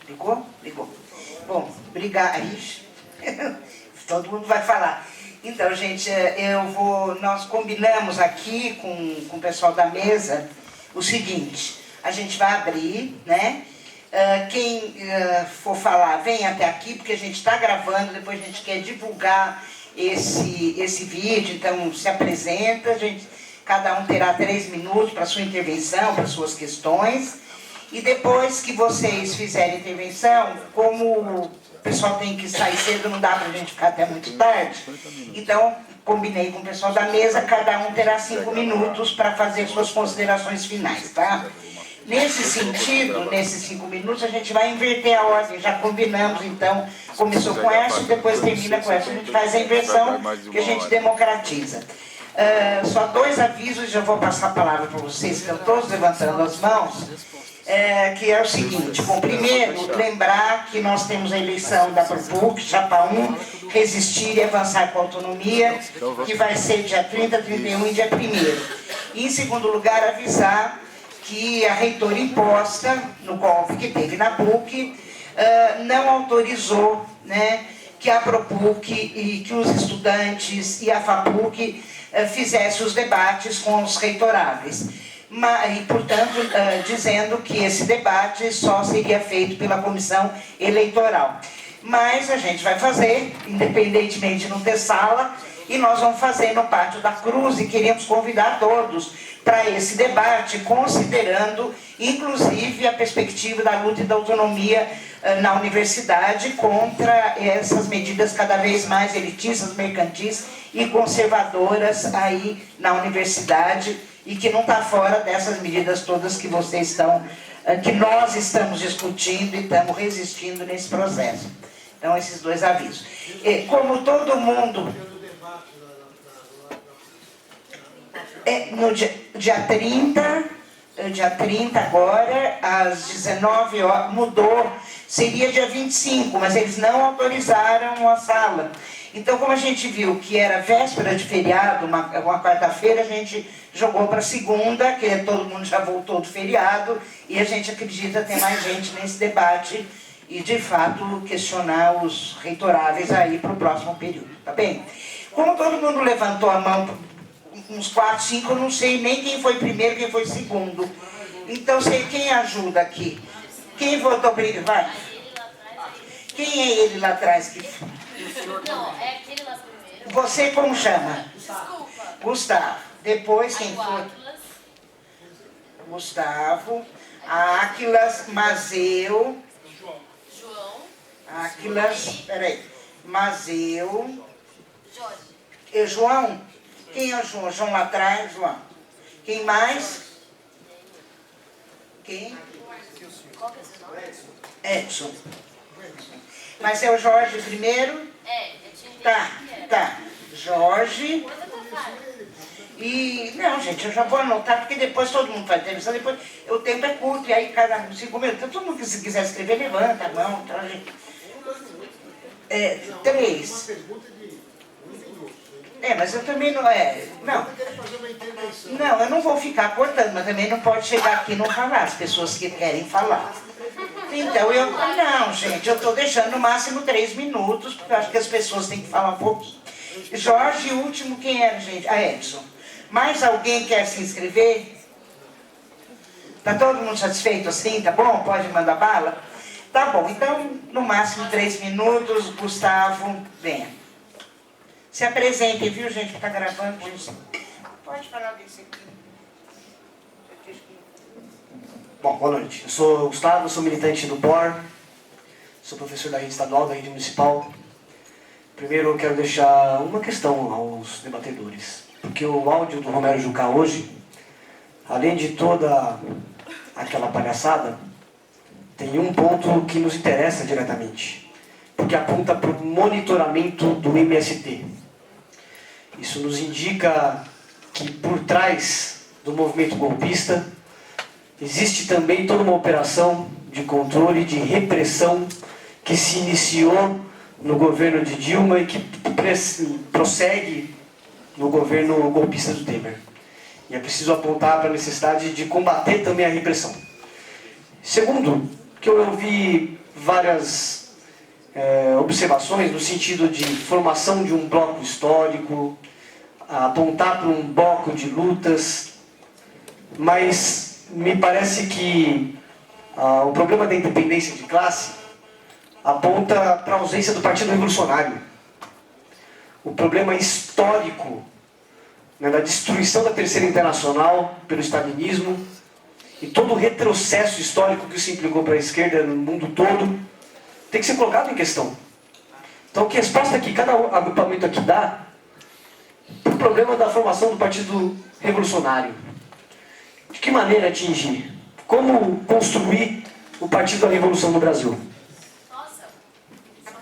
Ligou? Ligou. Bom, obrigada. Todo mundo vai falar. Então, gente, nós combinamos aqui com o pessoal da mesa o seguinte: a gente vai abrir, né? Quem for falar, vem até aqui, porque a gente está gravando, depois a gente quer divulgar esse vídeo, então se apresenta, cada um terá 3 minutos para sua intervenção, para suas questões, e depois que vocês fizerem intervenção, como o pessoal tem que sair cedo, não dá para a gente ficar até muito tarde, então combinei com o pessoal da mesa, cada um terá 5 minutos para fazer suas considerações finais, tá? Nesse sentido, nesses 5 minutos, a gente vai inverter a ordem, já combinamos, então, começou com essa e depois termina com essa. A gente faz a inversão que a gente democratiza. Só 2 avisos, já vou passar a palavra para vocês, que estão todos levantando as mãos, que é o seguinte: bom, primeiro, lembrar que nós temos a eleição da PROPUC, Chapa 1, Resistir e Avançar com Autonomia, que vai ser dia 30, 31 e dia 1º. E, em segundo lugar, avisar que a reitora imposta, no golpe que teve na PUC, não autorizou, né, que a PROPUC e que os estudantes e a FAPUC fizessem os debates com os reitoráveis. E, portanto, dizendo que esse debate só seria feito pela comissão eleitoral. Mas a gente vai fazer, independentemente de não ter sala, e nós vamos fazer no Pátio da Cruz, e queremos convidar todos para esse debate, considerando, inclusive, a perspectiva da luta e da autonomia na universidade contra essas medidas cada vez mais elitistas, mercantis e conservadoras aí na universidade, e que não está fora dessas medidas todas que vocês estão, que nós estamos discutindo e estamos resistindo nesse processo. Então, esses 2 avisos. Como todo mundo... no dia 30 agora, às 19 horas, mudou, seria dia 25, mas eles não autorizaram a sala. Então, como a gente viu que era véspera de feriado, uma quarta-feira, a gente jogou para segunda, que todo mundo já voltou do feriado, e a gente acredita ter mais gente nesse debate e, de fato, questionar os reitoráveis aí para o próximo período, tá bem? Como todo mundo levantou a mão, uns 4, 5, eu não sei nem quem foi primeiro, quem foi segundo. Então, sei quem ajuda aqui. Quem votou primeiro? Vai. Quem é ele lá atrás? Não, é aquele lá primeiro. Você como chama? Desculpa. Gustavo. Depois quem foi? Gustavo. Áquilas, Mazeu. João. Áquilas, peraí. Mazeu. Jorge. João? Quem é o João? João lá atrás, João. Quem mais? Quem? Qual que é o seu nome? Edson. Mas é o Jorge primeiro? Eu tinha entendido. Tá. Jorge. E, não, gente, eu já vou anotar, porque depois todo mundo vai ter, depois o tempo é curto, e aí cada um, 5 minutos. Então, todo mundo que se quiser escrever, levanta a mão. Então, a gente... 3. Mas eu também não Não, eu não vou ficar cortando, mas também não pode chegar aqui e não falar, as pessoas que querem falar. Então, não, gente, eu estou deixando no máximo 3 minutos, porque eu acho que as pessoas têm que falar um pouquinho. Jorge, o último, quem era, gente? A Edson. Mais alguém quer se inscrever? Está todo mundo satisfeito assim? Tá bom? Pode mandar bala? Tá bom, então, no máximo 3 minutos, Gustavo, venha. Se apresentem, viu, gente, que está gravando. Gente. Pode falar desse aqui. Bom, boa noite. Eu sou o Gustavo, sou militante do POR, sou professor da rede estadual, da rede municipal. Primeiro eu quero deixar uma questão aos debatedores, porque o áudio do Romero Jucá hoje, além de toda aquela palhaçada, tem um ponto que nos interessa diretamente, porque aponta para o monitoramento do MST. Isso nos indica que por trás do movimento golpista existe também toda uma operação de controle, de repressão que se iniciou no governo de Dilma e que prossegue no governo golpista do Temer. E é preciso apontar para a necessidade de combater também a repressão. Segundo, que eu ouvi várias observações no sentido de formação de um bloco histórico, apontar para um bloco de lutas, mas me parece que o problema da independência de classe aponta para a ausência do Partido Revolucionário. O problema histórico, né, da destruição da Terceira Internacional pelo stalinismo e todo o retrocesso histórico que isso implicou para a esquerda no mundo todo, tem que ser colocado em questão. Então, que resposta que cada agrupamento aqui dá para o problema da formação do Partido Revolucionário? De que maneira atingir? Como construir o Partido da Revolução no Brasil? Nossa. Isso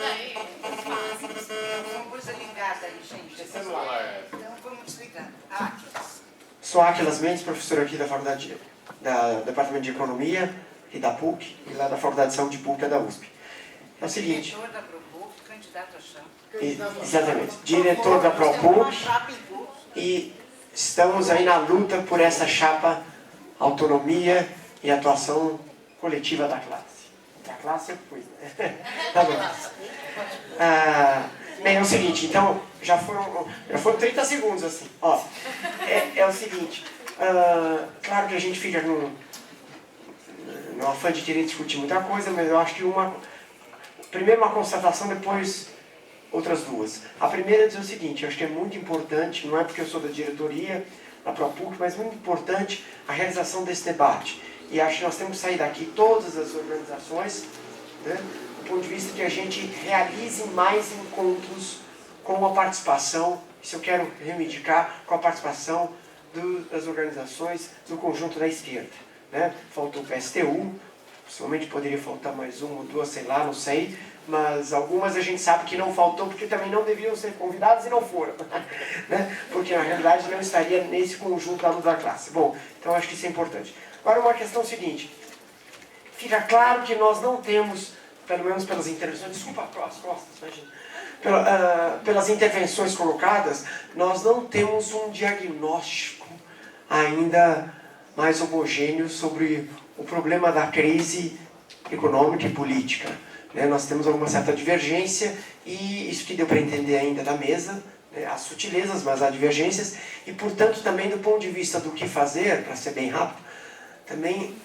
daí é fácil. Uma coisa ligada aí, gente. Então vamos desligar. Sou Áquilas Mendes, professor aqui da Faculdade, do Departamento de Economia e da PUC, e lá da Faculdade de Saúde Pública da USP. É o seguinte... Diretor da ProPuc, candidato a chão. Exatamente. Diretor da ProPuc, e estamos aí na luta por essa chapa autonomia e atuação coletiva da classe. Da classe eu fui, né? Tá bom. Bem, é o seguinte, então, já foram 30 segundos assim. Ó, é o seguinte, claro que a gente fica no afã de querer discutir muita coisa, mas eu acho que primeiro uma constatação, depois outras duas. A primeira é dizer o seguinte, eu acho que é muito importante, não é porque eu sou da diretoria da ProPuc, mas muito importante a realização desse debate. E acho que nós temos que sair daqui, todas as organizações, né, do ponto de vista que a gente realize mais encontros com a participação, isso eu quero reivindicar, com a participação das organizações do conjunto da esquerda. Né? Faltou o PSTU, possivelmente poderia faltar mais uma ou duas, sei lá, não sei, mas algumas a gente sabe que não faltou porque também não deviam ser convidados e não foram. Né? Porque na realidade não estaria nesse conjunto da luta da classe. Bom, então acho que isso é importante. Agora uma questão seguinte, fica claro que nós não temos, pelo menos pelas intervenções, desculpa as costas, imagina, pelas intervenções colocadas, nós não temos um diagnóstico ainda mais homogêneo sobre o problema da crise econômica e política. Né? Nós temos alguma certa divergência, e isso que deu para entender ainda da mesa, né? As sutilezas, mas há divergências, e portanto também do ponto de vista do que fazer, para ser bem rápido, também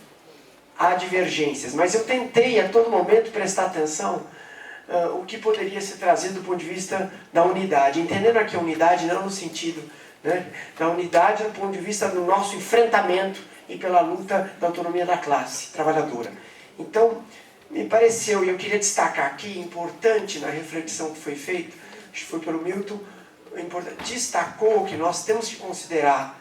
há divergências. Mas eu tentei a todo momento prestar atenção o que poderia ser trazido do ponto de vista da unidade, entendendo aqui a unidade não no sentido, né, da unidade do ponto de vista do nosso enfrentamento e pela luta da autonomia da classe trabalhadora. Então, me pareceu, e eu queria destacar aqui, importante na reflexão que foi feita, acho que foi pelo Milton, destacou que nós temos que considerar,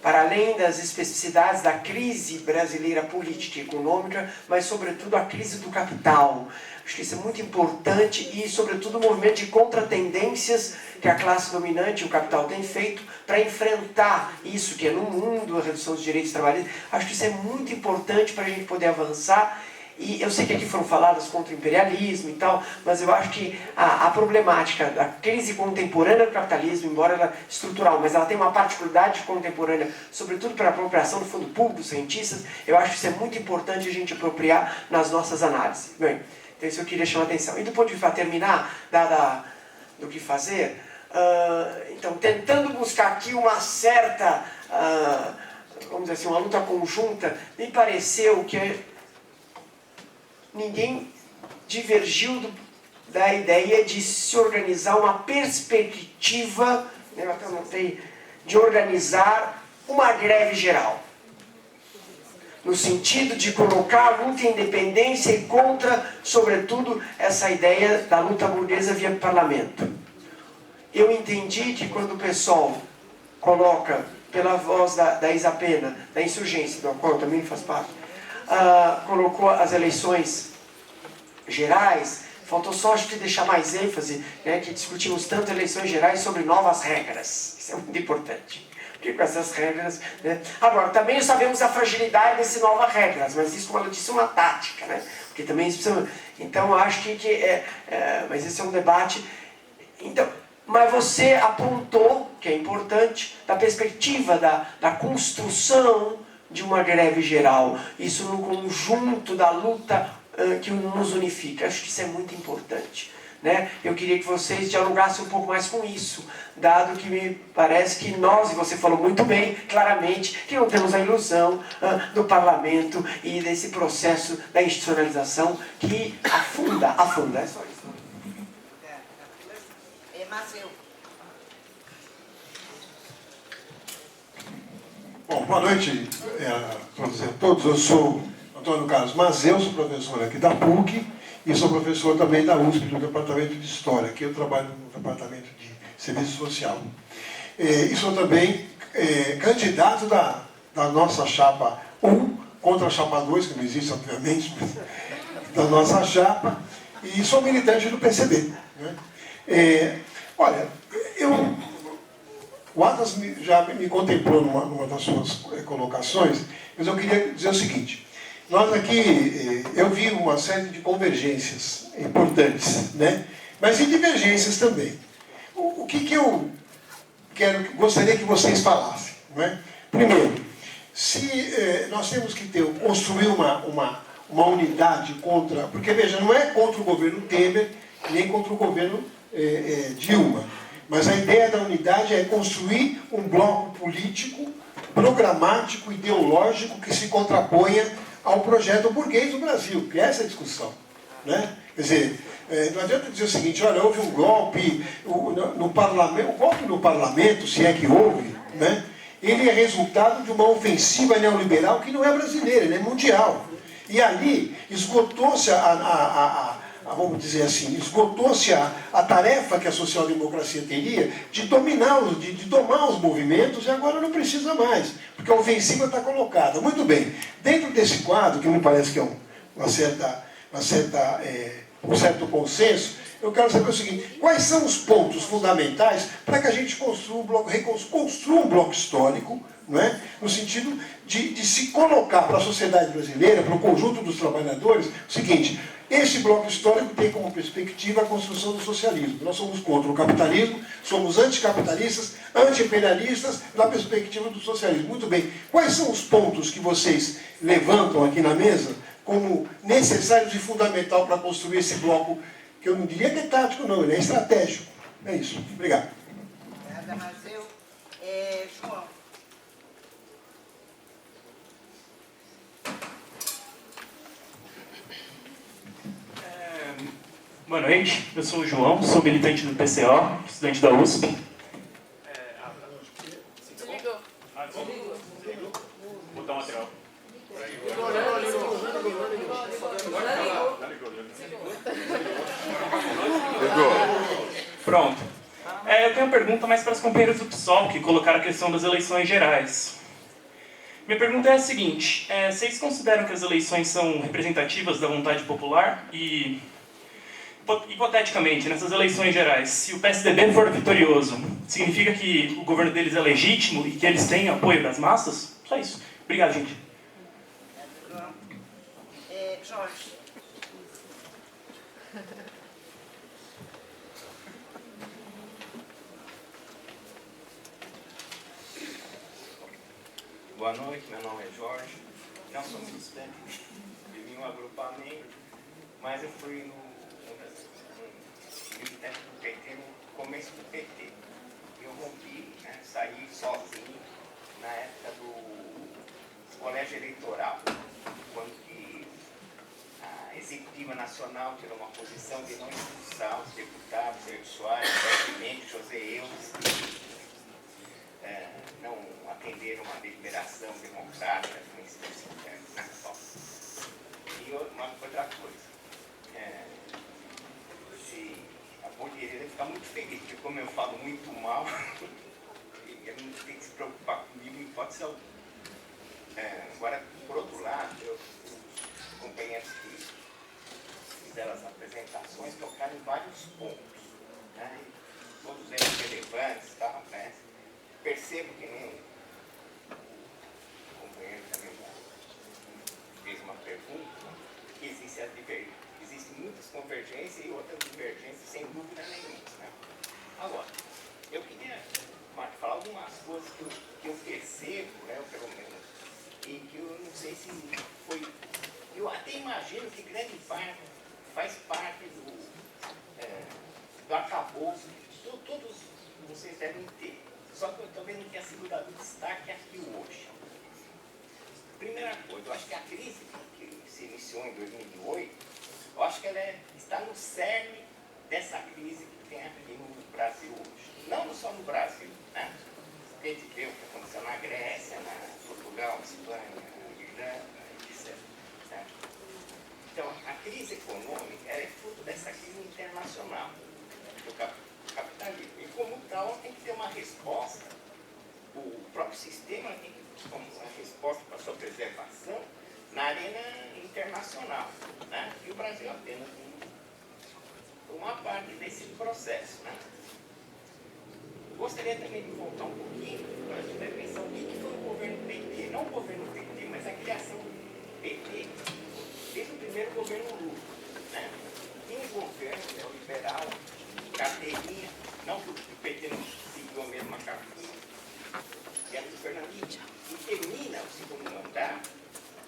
para além das especificidades da crise brasileira política e econômica, mas sobretudo a crise do capital. Acho que isso é muito importante e, sobretudo, o movimento de contratendências que a classe dominante, o capital, tem feito para enfrentar isso, que é no mundo, a redução dos direitos trabalhistas. Acho que isso é muito importante para a gente poder avançar. E eu sei que aqui foram faladas contra o imperialismo e tal, mas eu acho que a problemática da crise contemporânea do capitalismo, embora ela é estrutural, mas ela tem uma particularidade contemporânea, sobretudo para a apropriação do fundo público dos cientistas, eu acho que isso é muito importante a gente apropriar nas nossas análises. Bem, então isso eu queria chamar a atenção. E do ponto de vista, para terminar, do que fazer, então, tentando buscar aqui uma certa, vamos dizer assim, uma luta conjunta, me pareceu que ninguém divergiu da ideia de se organizar uma perspectiva, eu até notei, de organizar uma greve geral. No sentido de colocar a luta em independência e contra, sobretudo, essa ideia da luta burguesa via parlamento. Eu entendi que quando o pessoal coloca, pela voz da Isapena, da insurgência, do qual também faz parte, colocou as eleições gerais, faltou só acho que deixar mais ênfase, né, que discutimos tanto eleições gerais sobre novas regras. Isso é muito importante. Porque com essas regras, né? Agora, também sabemos a fragilidade dessas novas regras, mas isso, como ela disse, é uma tática, né? Porque também isso precisa... Então, acho que mas esse é um debate. Então, mas você apontou, que é importante, da perspectiva da construção de uma greve geral, isso no conjunto da luta que nos unifica. Acho que isso é muito importante. Né? Eu queria que vocês dialogassem um pouco mais com isso, dado que me parece que nós, e você falou muito bem, claramente, que não temos a ilusão do parlamento e desse processo da institucionalização que afunda, é só isso. Maceu. Bom, boa noite a todos. Eu sou Antônio Carlos Mazeu, sou professor aqui da PUC e sou professor também da USP, do Departamento de História. Aqui eu trabalho no Departamento de Serviço Social. E sou também candidato da nossa chapa 1 contra a chapa 2, que não existe, obviamente, mas da nossa chapa, e sou militante do PCB. Né? Olha, o Atlas já me contemplou numa das suas colocações, mas eu queria dizer o seguinte: nós aqui, eu vi uma série de convergências importantes, né? Mas e divergências também. O que eu gostaria que vocês falassem, né? Primeiro, se nós temos que construir uma unidade contra... Porque, veja, não é contra o governo Temer, nem contra o governo Dilma. Mas a ideia da unidade é construir um bloco político, programático, ideológico, que se contraponha ao projeto burguês do Brasil, que é essa discussão. Né? Quer dizer, não adianta dizer o seguinte: olha, houve um golpe no parlamento. O golpe no parlamento, se é que houve, né? Ele é resultado de uma ofensiva neoliberal que não é brasileira, ele é mundial. E ali esgotou-se vamos dizer assim, esgotou-se a tarefa que a social-democracia teria de dominar, de domar os movimentos, e agora não precisa mais, porque a ofensiva está colocada. Muito bem, dentro desse quadro, que me parece que é um certo consenso, eu quero saber o seguinte: quais são os pontos fundamentais para que a gente construa um bloco histórico, não é? No sentido de se colocar para a sociedade brasileira, para o conjunto dos trabalhadores, o seguinte: esse bloco histórico tem como perspectiva a construção do socialismo. Nós somos contra o capitalismo, somos anticapitalistas, anti-imperialistas, na perspectiva do socialismo. Muito bem, quais são os pontos que vocês levantam aqui na mesa como necessários e fundamental para construir esse bloco, que eu não diria que é tático, não, ele é estratégico. É isso. Obrigado. Obrigada, Mazeu. João. Boa noite, eu sou o João, sou militante do PCO, estudante da USP. Desligou. Desligou. Botar o material. Pronto. Eu tenho uma pergunta mais para os companheiros do PSOL, que colocaram a questão das eleições gerais. Minha pergunta é a seguinte: vocês consideram que as eleições são representativas da vontade popular? E, hipoteticamente, nessas eleições gerais, se o PSDB for vitorioso, significa que o governo deles é legítimo e que eles têm apoio das massas? Só isso. Obrigado, gente. Jorge. Boa noite, meu nome é Jorge. Não sou militante de nenhum agrupamento, mas eu fui militante do PT no começo do PT. Eu rompi, né, saí sozinho na época do colégio eleitoral, quando que a Executiva Nacional tirou uma posição de não expulsar os deputados, Sérgio Soares, brevemente, José Eudes, não atenderam uma deliberação democrática na Copa. E uma outra coisa, a Bolívia deve ficar muito feliz, porque como eu falo muito mal, ele não tem que se preocupar comigo em hipótese alguma. Agora, por outro lado, os companheiros que fizeram as apresentações tocaram em vários pontos, né? Todos eles relevantes, tá? Né? Percebo que nem o companheiro também fez uma pergunta, que existem muitas convergências e outras divergências, sem dúvida nenhuma. Né? Agora, eu queria falar algumas coisas que eu percebo, né, pelo menos e que eu não sei se foi... Eu até imagino que grande parte faz parte do arcabouço, todos vocês devem ter. Só que eu também não tinha sido dado destaque aqui hoje. Primeira coisa, eu acho que a crise que se iniciou em 2008, eu acho que ela está no cerne dessa crise que tem aqui no Brasil hoje. Não só no Brasil, né? A gente vê o que aconteceu na Grécia, na Portugal, Espanha, Irlanda, etc. Né? Então, a crise econômica é fruto dessa crise internacional do capitalismo. E como tal, tem que ter uma resposta. O próprio sistema tem que ter uma resposta para a sua preservação na arena internacional. Né? E o Brasil apenas uma parte desse processo. Né? Gostaria também de voltar um pouquinho para a intervenção. O que foi o governo PT? Não o governo PT, mas a criação do PT desde o primeiro governo Lula. Né? Tinha um governo neoliberal, carteirinha, não que o PT não seguiu a mesma carteirinha, que era do Fernandinho, e termina o segundo mandato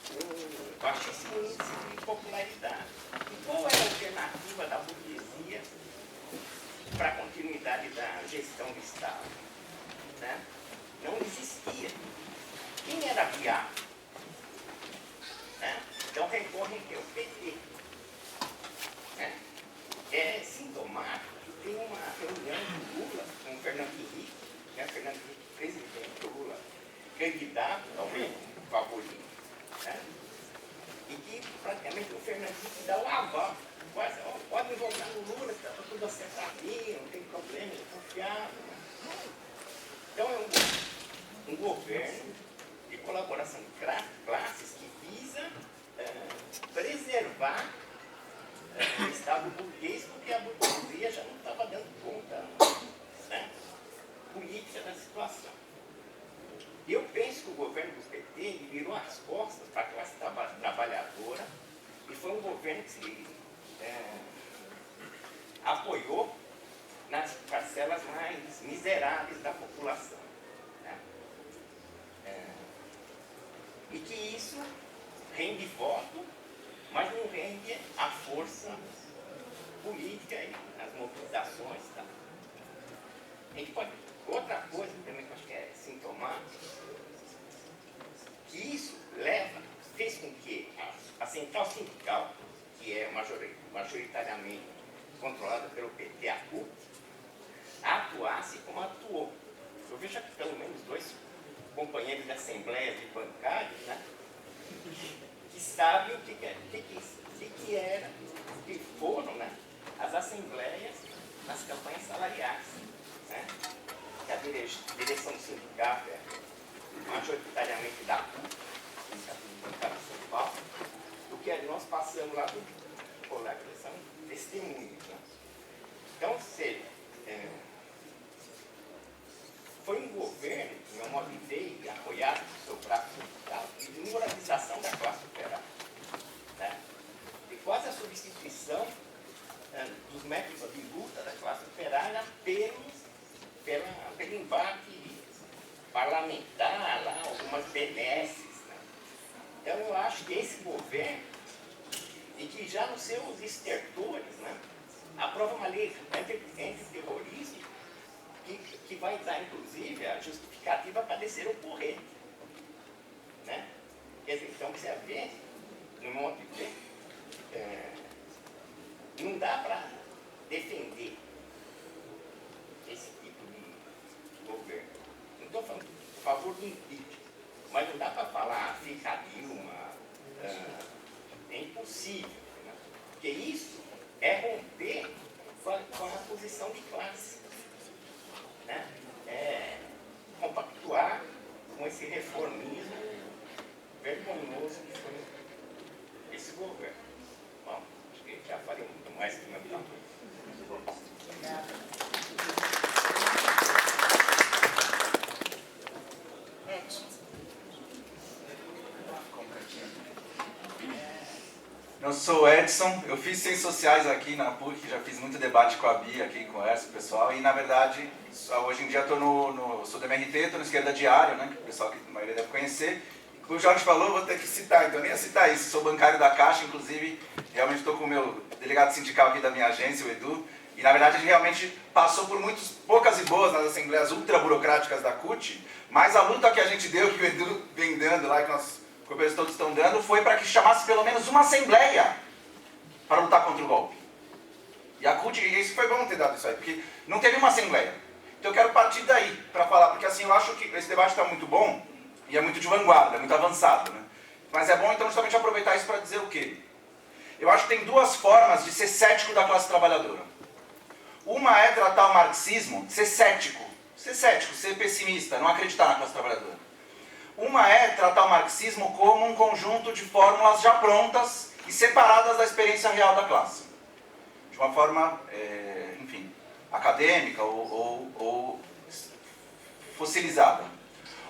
com um baixíssimo índice de popularidade. E qual era a alternativa da burguesia para a continuidade da gestão do Estado? Né? Não existia. Quem era viável? Né? Então recorrem que é o PT. Né? É sintomático que tem uma reunião do Lula com o Fernando Henrique, né? Fernando Henrique, presidente do Lula, candidato, talvez favorito, né? E que praticamente o Fernando Henrique dá o aval. Quase, ó, pode votar no Lula, está tudo acertadinho, não tem problema, é confiável. Né? Então é um governo de colaboração de classes que visa preservar o Estado burguês, porque a burguesia já não estava dando conta, né, política da situação. E eu penso que o governo do PT ele virou as costas para a classe trabalhadora e foi um governo que se apoiou nas parcelas mais miseráveis da população. Né? E que isso rende voto, mas não rende a força política e as mobilizações. Tá? A gente pode... Outra coisa também que eu acho que é sintomática, que isso fez com que a central sindical, que é majoritariamente controlada pelo PT, a CUT, atuasse como atuou. Eu vejo aqui pelo menos 2 companheiros de assembleia de bancários, né, que sabem o que era, que foram, né, as assembleias nas campanhas salariais. Né, que a direção do sindicato é majoritariamente da CUT, Sindicato de Bancário de São Paulo, do que nós passamos lá do colega, eles são testemunhos. Né? Então, ou seja, foi um governo, em uma modo de ver, apoiado no seu braço sindical, e de moralização da classe operária. Né? E quase a substituição dos métodos de luta da classe operária pelo embate parlamentar, lá, algumas benesses. Né? Então, eu acho que esse governo, e que já nos seus estertores, né, aprova uma lei antiterrorismo que vai dar, inclusive, a justificativa para descer o corrente. Né? Quer dizer, então, você vê, no modo de ver, não dá para defender esse tipo de governo. Não estou falando a favor do impeachment, mas não dá para falar fica Dilma, é impossível. Né? Porque isso é romper com a posição de classe. Né? É compactuar com esse reformismo vergonhoso que foi esse governo. Bom, acho que já falei muito mais que o meu tempo. Eu sou Edson, eu fiz Ciências Sociais aqui na PUC, já fiz muito debate com a Bia aqui, com o pessoal, e na verdade, hoje em dia eu sou do MRT, estou no Esquerda Diário, né, que o pessoal que a maioria deve conhecer, o Jorge falou, vou ter que citar, então nem ia citar isso. Sou bancário da Caixa, inclusive, realmente estou com o meu delegado sindical aqui da minha agência, o Edu, e na verdade a gente realmente passou por muitas poucas e boas nas assembleias ultra burocráticas da CUT, mas a luta que a gente deu, que o Edu vem dando lá, que nossos companheiros todos estão dando, foi para que chamasse pelo menos uma assembleia para lutar contra o golpe. E a CUT, e isso foi bom ter dado isso aí, porque não teve uma assembleia. Então eu quero partir daí para falar, porque assim, eu acho que esse debate está muito bom, e é muito de vanguarda, é muito avançado, né? Mas é bom então justamente aproveitar isso para dizer o quê? Eu acho que tem duas formas de ser cético da classe trabalhadora. Uma é tratar o marxismo, ser cético, ser pessimista, não acreditar na classe trabalhadora. Uma é tratar o marxismo como um conjunto de fórmulas já prontas e separadas da experiência real da classe. De uma forma, enfim, acadêmica ou fossilizada.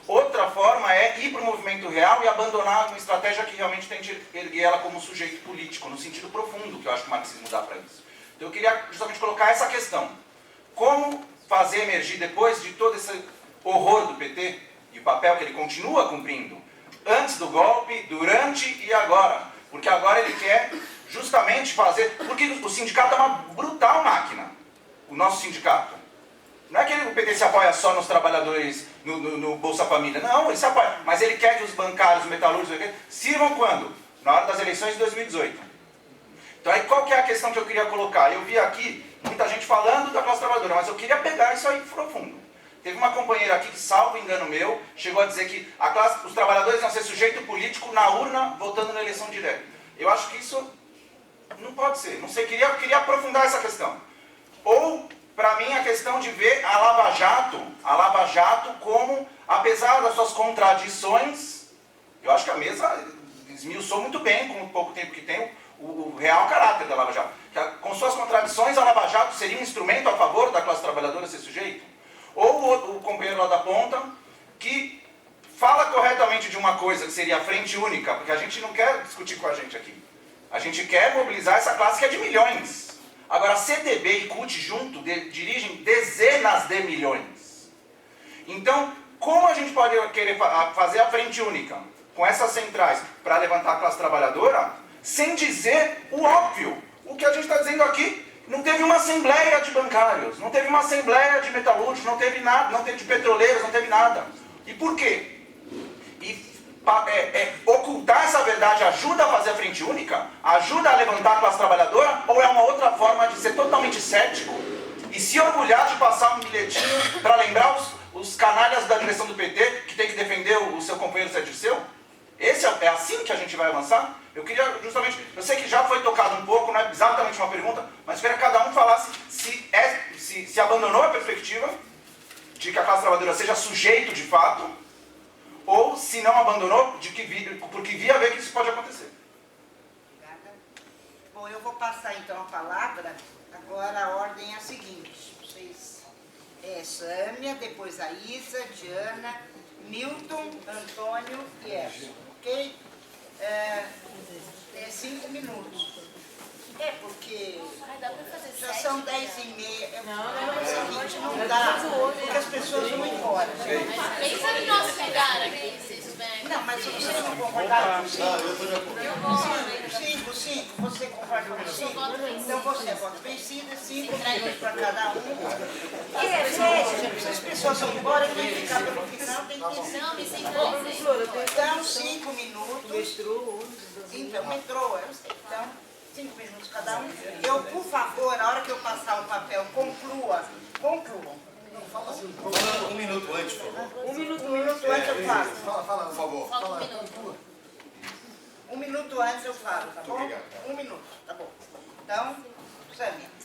Outra forma é ir para o movimento real e abandonar uma estratégia que realmente tente erguer ela como sujeito político, no sentido profundo que eu acho que o marxismo dá para isso. Então eu queria justamente colocar essa questão. Como fazer emergir, depois de todo esse horror do PT, e o papel que ele continua cumprindo, antes do golpe, durante e agora. Porque agora ele quer justamente fazer... Porque o sindicato é uma brutal máquina, o nosso sindicato. Não é que o PT se apoia só nos trabalhadores, no Bolsa Família. Não, ele se apoia. Mas ele quer que os bancários, os metalúrgicos, sirvam quando? Na hora das eleições de 2018. Então aí qual que é a questão que eu queria colocar? Eu vi aqui muita gente falando da classe trabalhadora, mas eu queria pegar isso aí profundo. Teve uma companheira aqui que, salvo engano meu, chegou a dizer que os trabalhadores iam ser sujeito político na urna, votando na eleição direta. Eu acho que isso não pode ser. Não sei, eu queria aprofundar essa questão. Ou, para mim, a questão de ver a Lava Jato como, apesar das suas contradições, eu acho que a mesa esmiuçou muito bem, com o pouco tempo que tem, o real caráter da Lava Jato. Com suas contradições, a Lava Jato seria um instrumento a favor da classe trabalhadora ser sujeito? Ou o companheiro lá da ponta, que fala corretamente de uma coisa que seria a frente única, porque a gente não quer discutir com a gente aqui. A gente quer mobilizar essa classe que é de milhões. Agora, CTB e CUT junto dirigem dezenas de milhões. Então, como a gente pode querer fazer a frente única com essas centrais para levantar a classe trabalhadora, sem dizer o óbvio? O que a gente está dizendo aqui, não teve uma assembleia de bancários, não teve uma assembleia de metalúrgicos, não teve nada, não teve de petroleiros, não teve nada. E por quê? Ocultar essa verdade ajuda a fazer a frente única? Ajuda a levantar a classe trabalhadora? Ou é uma outra forma de ser totalmente cético e se orgulhar de passar um bilhetinho para lembrar os canalhas da direção do PT que tem que defender o seu companheiro Zé Dirceu? É assim que a gente vai avançar? Eu queria justamente, eu sei que já foi tocado um pouco, não é exatamente uma pergunta, mas eu queria que cada um falasse se abandonou a perspectiva de que a classe trabalhadora seja sujeito de fato, ou se não abandonou, porque via ver que isso pode acontecer. Obrigada. Bom, eu vou passar então a palavra. Agora a ordem é a seguinte. Vocês, Sâmia, depois a Isa, Diana, Milton, Antônio e Erson. Ok? 5 minutos. Porque Ai, dá pra fazer já 7, são 10h30. Não dá, porque as pessoas vão embora. Pensa no nosso lugar aqui, vocês vêm. Não, mas vocês não concordaram com 5? Eu vou. 5, você concorda com 5? Então você vota vencida, 5 minutos para cada um. Se as pessoas vão embora, quem ficar pelo final tem que... Não, me sincronizei. Então, 5 minutos. Então, metrô, eu sei. Então, 5 minutos cada um. Eu, por favor, na hora que eu passar o papel, concluam. Um minuto antes, por favor. Um minuto antes eu falo. Fala, por favor. Falta um minuto. 1 minuto antes eu falo, tá bom? Obrigado. 1 minuto, tá bom. Então, Sâmia.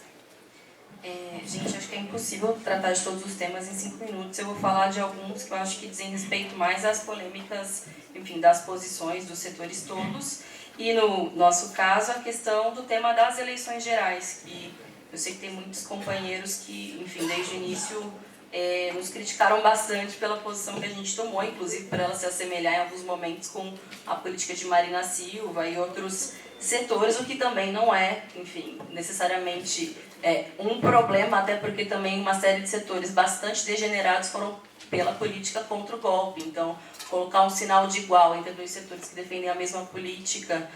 Gente, acho que é impossível tratar de todos os temas em 5 minutos. Eu vou falar de alguns que eu acho que dizem respeito mais às polêmicas, enfim, das posições dos setores todos. E no nosso caso, a questão do tema das eleições gerais, que eu sei que tem muitos companheiros que, enfim, desde o início nos criticaram bastante pela posição que a gente tomou, inclusive por ela se assemelhar em alguns momentos com a política de Marina Silva e outros setores, o que também não é, enfim, necessariamente um problema, até porque também uma série de setores bastante degenerados foram pela política contra o golpe. Então, colocar um sinal de igual entre dois setores que defendem a mesma política,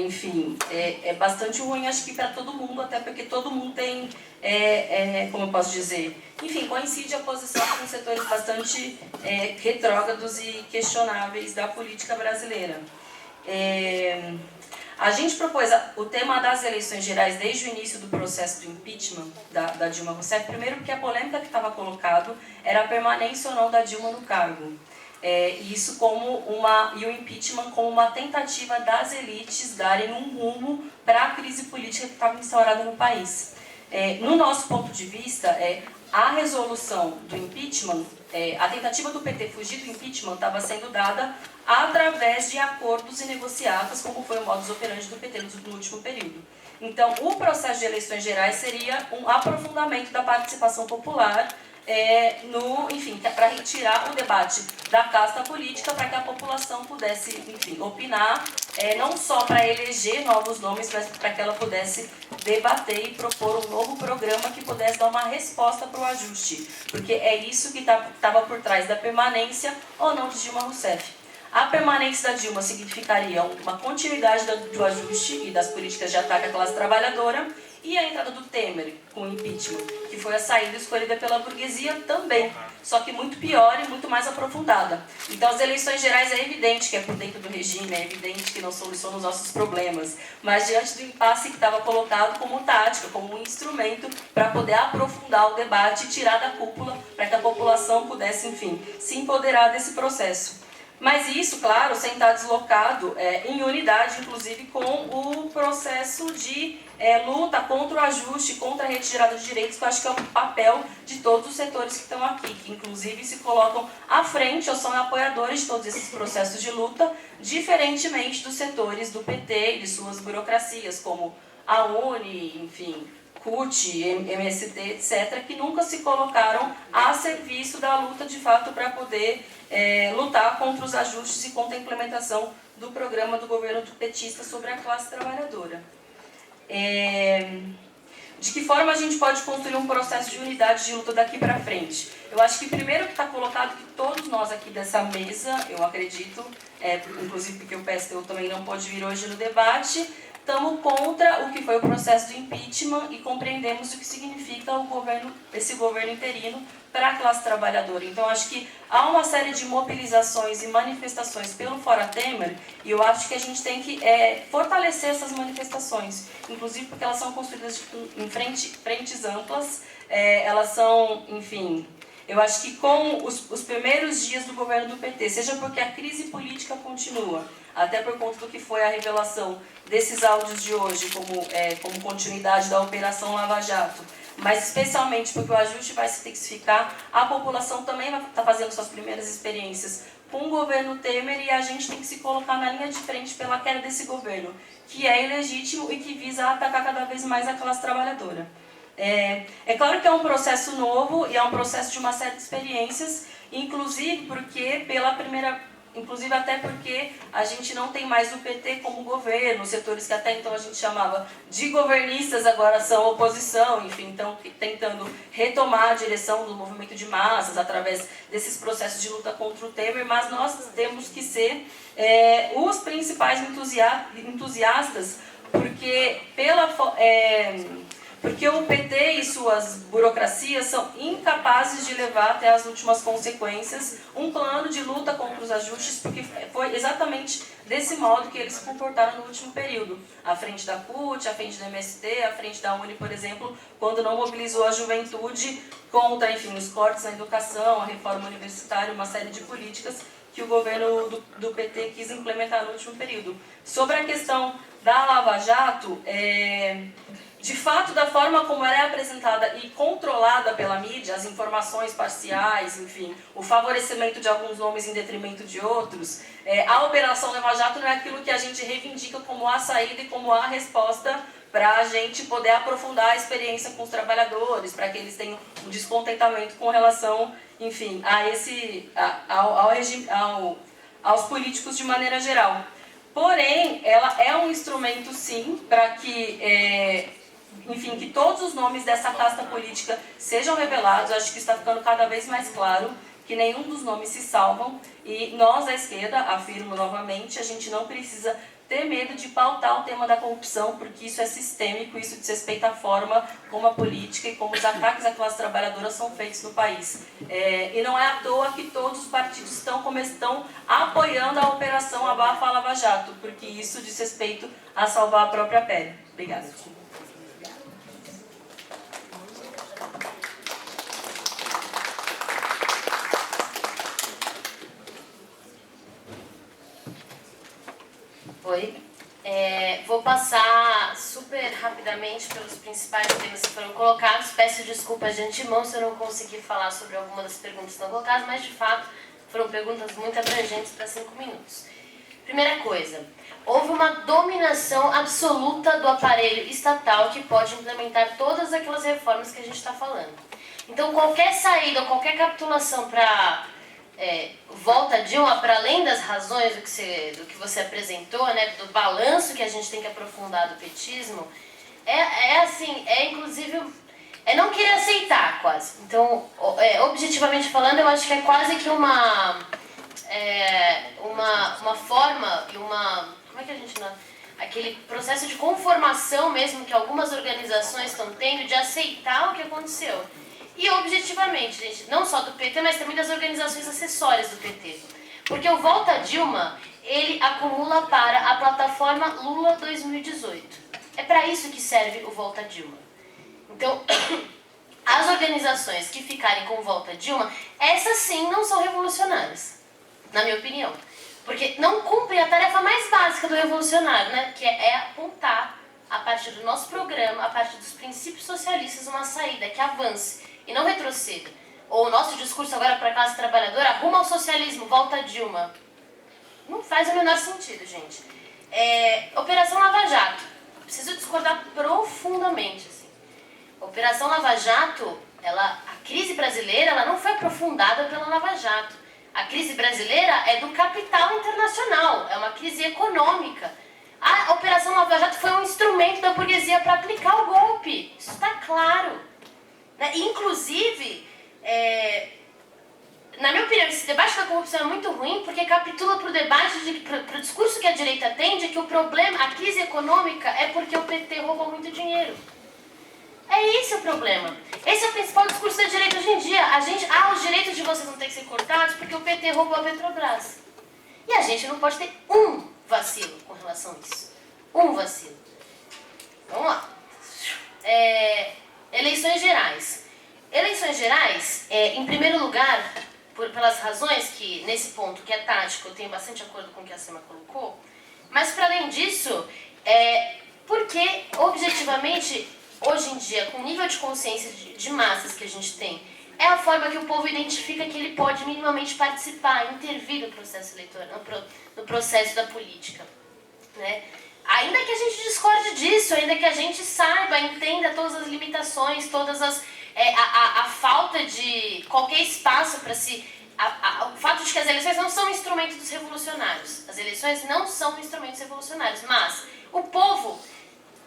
enfim, é bastante ruim, acho que para todo mundo, até porque todo mundo tem, como eu posso dizer, enfim, coincide a posição com setores bastante retrógrados e questionáveis da política brasileira. A gente propôs o tema das eleições gerais desde o início do processo do impeachment da Dilma Rousseff, primeiro porque a polêmica que estava colocado era a permanência ou não da Dilma no cargo. Isso e o impeachment como uma tentativa das elites darem um rumo para a crise política que estava instaurada no país. No nosso ponto de vista, a resolução do impeachment, a tentativa do PT fugir do impeachment estava sendo dada através de acordos e negociatas, como foi o modus operandi do PT no último período. Então, o processo de eleições gerais seria um aprofundamento da participação popular, para retirar o debate da casta política, para que a população pudesse, enfim, opinar, não só para eleger novos nomes, mas para que ela pudesse debater e propor um novo programa que pudesse dar uma resposta para o ajuste, porque é isso que estava por trás da permanência ou não de Dilma Rousseff. A permanência da Dilma significaria uma continuidade do ajuste e das políticas de ataque à classe trabalhadora, e a entrada do Temer com o impeachment, que foi a saída escolhida pela burguesia também, só que muito pior e muito mais aprofundada. Então, as eleições gerais é evidente que é por dentro do regime, é evidente que não solucionam os nossos problemas, mas diante do impasse que estava colocado como tática, como um instrumento para poder aprofundar o debate e tirar da cúpula, para que a população pudesse, enfim, se empoderar desse processo. Mas isso, claro, sem estar deslocado em unidade, inclusive, com o processo de luta contra o ajuste, contra a retirada de direitos, que eu acho que é o papel de todos os setores que estão aqui, que inclusive se colocam à frente ou são apoiadores de todos esses processos de luta, diferentemente dos setores do PT e de suas burocracias, como a UNE, enfim, CUT, MST, etc., que nunca se colocaram a serviço da luta de fato para poder lutar contra os ajustes e contra a implementação do programa do governo petista sobre a classe trabalhadora. De que forma a gente pode construir um processo de unidade de luta daqui para frente? Eu acho que primeiro que está colocado que todos nós aqui dessa mesa, eu acredito, inclusive porque o PSTU também não pode vir hoje no debate, estamos contra o que foi o processo do impeachment e compreendemos o que significa esse governo interino para a classe trabalhadora. Então, acho que há uma série de mobilizações e manifestações pelo Fora Temer, e eu acho que a gente tem que fortalecer essas manifestações, inclusive porque elas são construídas em frentes amplas, elas são, enfim, eu acho que com os primeiros dias do governo do PT, seja porque a crise política continua, até por conta do que foi a revelação desses áudios de hoje, como continuidade da Operação Lava Jato, mas especialmente porque o ajuste vai se intensificar, a população também vai estar fazendo suas primeiras experiências com o governo Temer e a gente tem que se colocar na linha de frente pela queda desse governo, que é ilegítimo e que visa atacar cada vez mais a classe trabalhadora. É claro que é um processo novo e é um processo de uma série de experiências, inclusive até porque a gente não tem mais o PT como governo, os setores que até então a gente chamava de governistas agora são oposição, enfim, então tentando retomar a direção do movimento de massas através desses processos de luta contra o Temer, mas nós temos que ser os principais entusiastas, porque o PT e suas burocracias são incapazes de levar até as últimas consequências um plano de luta contra os ajustes, porque foi exatamente desse modo que eles se comportaram no último período. À frente da CUT, à frente do MST, à frente da UNE, por exemplo, quando não mobilizou a juventude contra, enfim, os cortes na educação, a reforma universitária, uma série de políticas que o governo do PT quis implementar no último período. Sobre a questão da Lava Jato, de fato, da forma como ela é apresentada e controlada pela mídia, as informações parciais, enfim, o favorecimento de alguns nomes em detrimento de outros, a Operação Lava Jato não é aquilo que a gente reivindica como a saída e como a resposta para a gente poder aprofundar a experiência com os trabalhadores, para que eles tenham um descontentamento com relação, enfim, aos políticos de maneira geral. Porém, ela é um instrumento, sim, para que enfim, que todos os nomes dessa casta política sejam revelados. Eu acho que está ficando cada vez mais claro que nenhum dos nomes se salvam, e nós, à esquerda, afirmo novamente, a gente não precisa ter medo de pautar o tema da corrupção, porque isso é sistêmico, isso diz respeito à forma como a política e como os ataques à classe trabalhadora são feitos no país. E não é à toa que todos os partidos estão apoiando a operação Abafa a Lava Jato, porque isso diz respeito a salvar a própria pele. Obrigada. Oi. Vou passar super rapidamente pelos principais temas que foram colocados. Peço desculpas de antemão se eu não conseguir falar sobre alguma das perguntas que estão colocadas, mas de fato foram perguntas muito abrangentes para 5 minutos. Primeira coisa, houve uma dominação absoluta do aparelho estatal que pode implementar todas aquelas reformas que a gente está falando. Então qualquer saída ou qualquer capitulação para volta Dilma, para além das razões do que você apresentou, né, do balanço que a gente tem que aprofundar do petismo, inclusive, não querer aceitar quase. Então, objetivamente falando, eu acho que é quase que uma forma e como é que a gente não... Aquele processo de conformação mesmo que algumas organizações estão tendo de aceitar o que aconteceu. E objetivamente, gente, não só do PT, mas também das organizações acessórias do PT. Porque o Volta Dilma, ele acumula para a plataforma Lula 2018. É para isso que serve o Volta Dilma. Então, as organizações que ficarem com o Volta Dilma, essas sim não são revolucionárias, na minha opinião. Porque não cumprem a tarefa mais básica do revolucionário, né? Que é apontar, a partir do nosso programa, a partir dos princípios socialistas, uma saída que avance e não retroceda. Ou o nosso discurso agora para a classe trabalhadora, rumo ao socialismo, volta Dilma. Não faz o menor sentido, gente. Operação Lava Jato. Preciso discordar profundamente. Assim. Operação Lava Jato, a crise brasileira, ela não foi aprofundada pela Lava Jato. A crise brasileira é do capital internacional, é uma crise econômica. A Operação Lava Jato foi um instrumento da burguesia para aplicar o golpe. Isso está claro. Inclusive, na minha opinião, esse debate da corrupção é muito ruim porque capitula para o debate, para o discurso que a direita tem de que o problema, a crise econômica é porque o PT roubou muito dinheiro. É esse o problema. Esse é o principal discurso da direita hoje em dia. Os direitos de vocês não têm que ser cortados porque o PT roubou a Petrobras. E a gente não pode ter um vacilo com relação a isso. Um vacilo. Vamos lá. Eleições gerais. Eleições gerais, em primeiro lugar, pelas razões que, nesse ponto, que é tático, eu tenho bastante acordo com o que a Sema colocou, mas, para além disso, porque, objetivamente, hoje em dia, com o nível de consciência de massas que a gente tem, é a forma que o povo identifica que ele pode minimamente participar, intervir no processo eleitoral, no processo da política, né? Ainda que a gente discorde disso, ainda que a gente saiba, entenda todas as limitações, todas a falta de qualquer espaço para se... o fato de que as eleições não são instrumentos dos revolucionários. As eleições não são instrumentos revolucionários, mas o povo,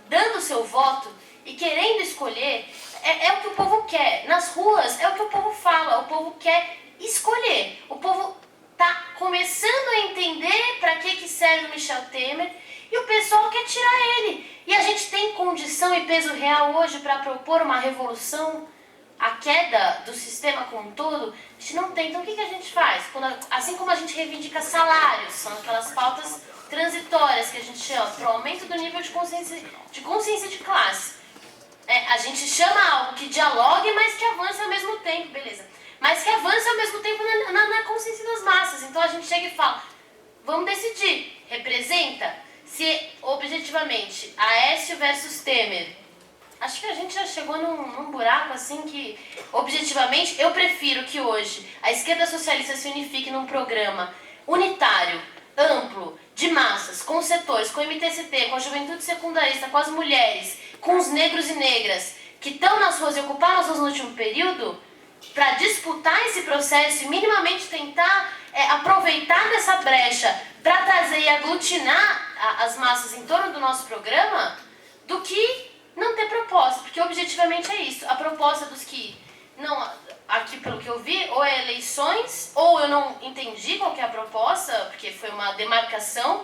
dando o seu voto e querendo escolher, é o que o povo quer. Nas ruas, é o que o povo fala, o povo quer escolher. O povo está começando a entender para que serve o Michel Temer, e o pessoal quer tirar ele. E a gente tem condição e peso real hoje para propor uma revolução, a queda do sistema como um todo? A gente não tem. Então o que a gente faz? Assim como a gente reivindica salários, são aquelas pautas transitórias que a gente chama para o aumento do nível de consciência de classe. A gente chama algo que dialogue, mas que avance ao mesmo tempo, beleza. Mas que avance ao mesmo tempo na consciência das massas. Então a gente chega e fala, vamos decidir, representa? Se, objetivamente, Aécio versus Temer, acho que a gente já chegou num buraco assim que, objetivamente, eu prefiro que hoje a esquerda socialista se unifique num programa unitário, amplo, de massas, com os setores, com o MTST, com a juventude secundarista, com as mulheres, com os negros e negras, que estão nas ruas e ocuparam as ruas no último período, para disputar esse processo e minimamente tentar aproveitar dessa brecha para trazer e aglutinar as massas em torno do nosso programa, do que não ter proposta, porque objetivamente é isso. A proposta dos que não, aqui pelo que eu vi, ou é eleições, ou eu não entendi qual que é a proposta, porque foi uma demarcação,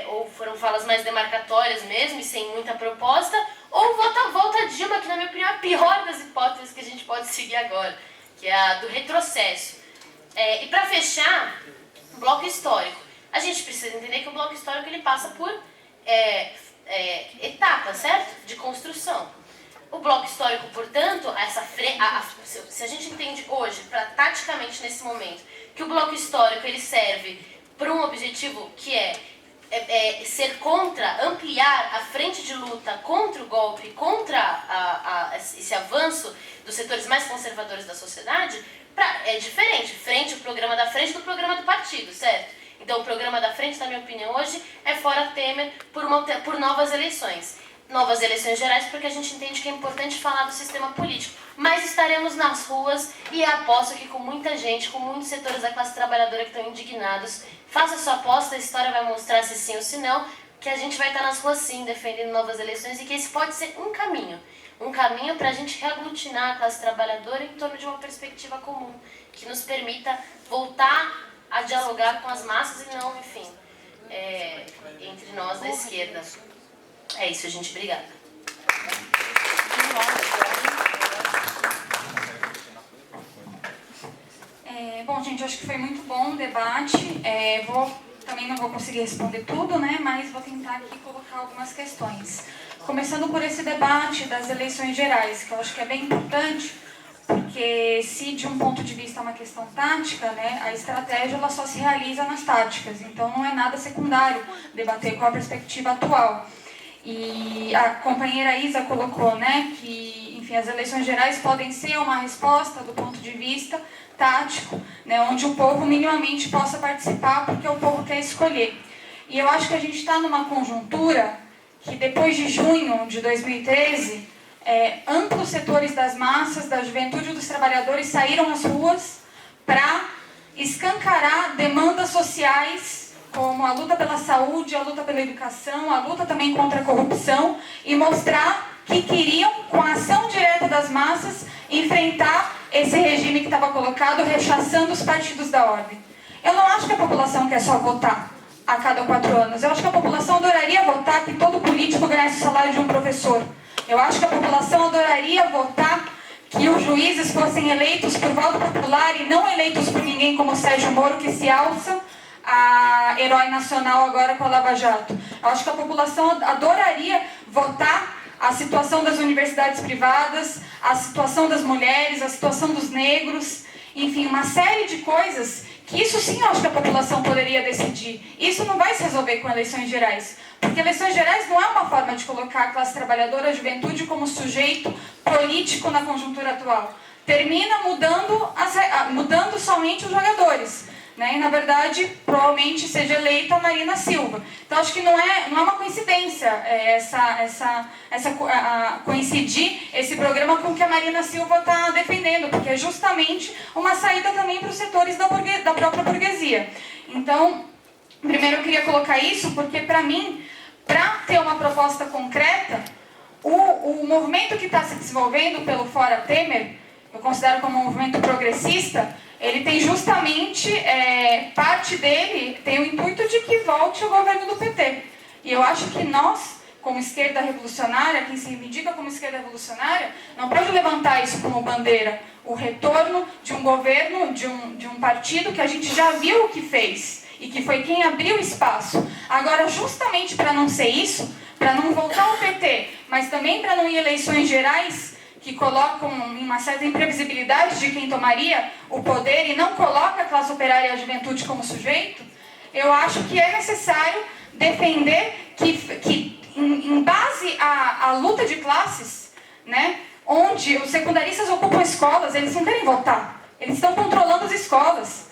ou foram falas mais demarcatórias mesmo, e sem muita proposta, ou volta Dilma, que na minha opinião é a pior das hipóteses que a gente pode seguir agora, que é a do retrocesso. E para fechar, bloco histórico. A gente precisa entender que o bloco histórico ele passa por etapas, certo? De construção. O bloco histórico, portanto, se a gente entende hoje, taticamente nesse momento, que o bloco histórico ele serve para um objetivo que é ser contra, ampliar a frente de luta contra o golpe, contra esse avanço dos setores mais conservadores da sociedade, é diferente. O programa da frente do programa do partido, certo? Então o programa da frente, na minha opinião, hoje é fora Temer por novas eleições. Novas eleições gerais, porque a gente entende que é importante falar do sistema político. Mas estaremos nas ruas e aposto que com muita gente, com muitos setores da classe trabalhadora que estão indignados, faça sua aposta, a história vai mostrar se sim ou se não, que a gente vai estar nas ruas sim, defendendo novas eleições e que esse pode ser um caminho para a gente reaglutinar a classe trabalhadora em torno de uma perspectiva comum, que nos permita voltar a dialogar com as massas e não, enfim, entre nós da esquerda. É isso, gente. Obrigada. Bom, gente, acho que foi muito bom o debate. Também não vou conseguir responder tudo, né? Mas vou tentar aqui colocar algumas questões. Começando por esse debate das eleições gerais, que eu acho que é bem importante, porque se de um ponto de vista é uma questão tática, né, a estratégia ela só se realiza nas táticas. Então não é nada secundário debater com a perspectiva atual. E a companheira Isa colocou, né, que, enfim, as eleições gerais podem ser uma resposta do ponto de vista tático, né, onde o povo minimamente possa participar porque o povo quer escolher. E eu acho que a gente está numa conjuntura que depois de junho de 2013, amplos setores das massas, da juventude e dos trabalhadores saíram às ruas para escancarar demandas sociais como a luta pela saúde, a luta pela educação, a luta também contra a corrupção e mostrar que queriam, com a ação direta das massas, enfrentar esse regime que estava colocado, rechaçando os partidos da ordem. Eu não acho que a população quer só votar a cada 4 anos. Eu acho que a população adoraria votar que todo político ganhasse o salário de um professor. Eu acho que a população adoraria votar que os juízes fossem eleitos por voto popular e não eleitos por ninguém como Sérgio Moro, que se alça a herói nacional agora com a Lava Jato. Eu acho que a população adoraria votar a situação das universidades privadas, a situação das mulheres, a situação dos negros, enfim, uma série de coisas que isso sim eu acho que a população poderia decidir. Isso não vai se resolver com eleições gerais, porque eleições gerais não é uma forma de colocar a classe trabalhadora, a juventude como sujeito político na conjuntura atual. Termina mudando somente os jogadores. Né? E, na verdade, provavelmente seja eleita a Marina Silva. Então, acho que não é uma coincidência coincidir esse programa com o que a Marina Silva está defendendo, porque é justamente uma saída também para os setores da própria burguesia. Então, primeiro eu queria colocar isso, porque, para mim, para ter uma proposta concreta, o movimento que está se desenvolvendo pelo Fora Temer, eu considero como um movimento progressista, ele tem justamente, parte dele tem o intuito de que volte o governo do PT. E eu acho que nós, como esquerda revolucionária, quem se reivindica como esquerda revolucionária, não pode levantar isso como bandeira. O retorno de um governo, de um partido que a gente já viu o que fez e que foi quem abriu espaço. Agora, justamente para não ser isso, para não voltar ao PT, mas também para não ir eleições gerais, que colocam uma certa imprevisibilidade de quem tomaria o poder e não coloca a classe operária e a juventude como sujeito, eu acho que é necessário defender que em base à luta de classes, né, onde os secundaristas ocupam escolas, eles não querem votar, eles estão controlando as escolas.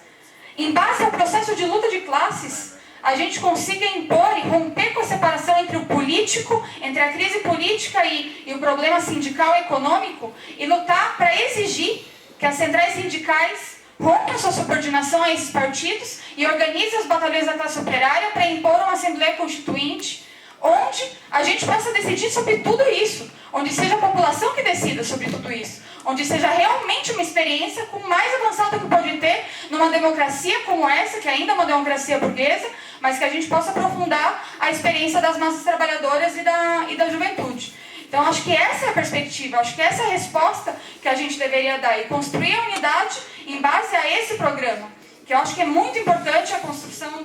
Em base ao processo de luta de classes, a gente consiga impor e romper com a separação entre o político, entre a crise política e o problema sindical e econômico, e lutar para exigir que as centrais sindicais rompam sua subordinação a esses partidos e organizem os batalhões da classe operária para impor uma Assembleia Constituinte, onde a gente possa decidir sobre tudo isso, onde seja a população que decida sobre tudo isso, onde seja realmente uma experiência com o mais avançado que pode ter numa democracia como essa, que ainda é uma democracia burguesa, mas que a gente possa aprofundar a experiência das massas trabalhadoras e da juventude. Então, acho que essa é a perspectiva, acho que essa é a resposta que a gente deveria dar, e construir a unidade em base a esse programa, que eu acho que é muito importante a construção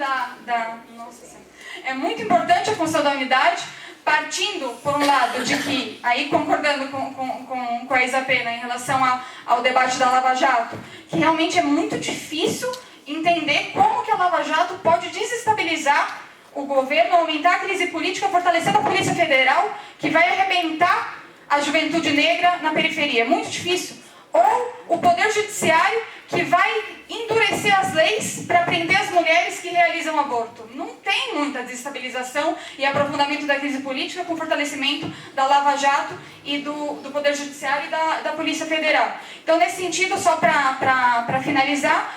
é muito importante a construção da unidade, partindo, por um lado, de que, aí concordando com a Isa Pena em relação ao debate da Lava Jato, que realmente é muito difícil entender como que a Lava Jato pode desestabilizar o governo, aumentar a crise política, fortalecendo a Polícia Federal, que vai arrebentar a juventude negra na periferia. É muito difícil. Ou o Poder Judiciário, que vai endurecer as leis para prender as mulheres que realizam aborto. Não tem muita desestabilização e aprofundamento da crise política com fortalecimento da Lava Jato e do Poder Judiciário e da Polícia Federal. Então, nesse sentido, só para finalizar,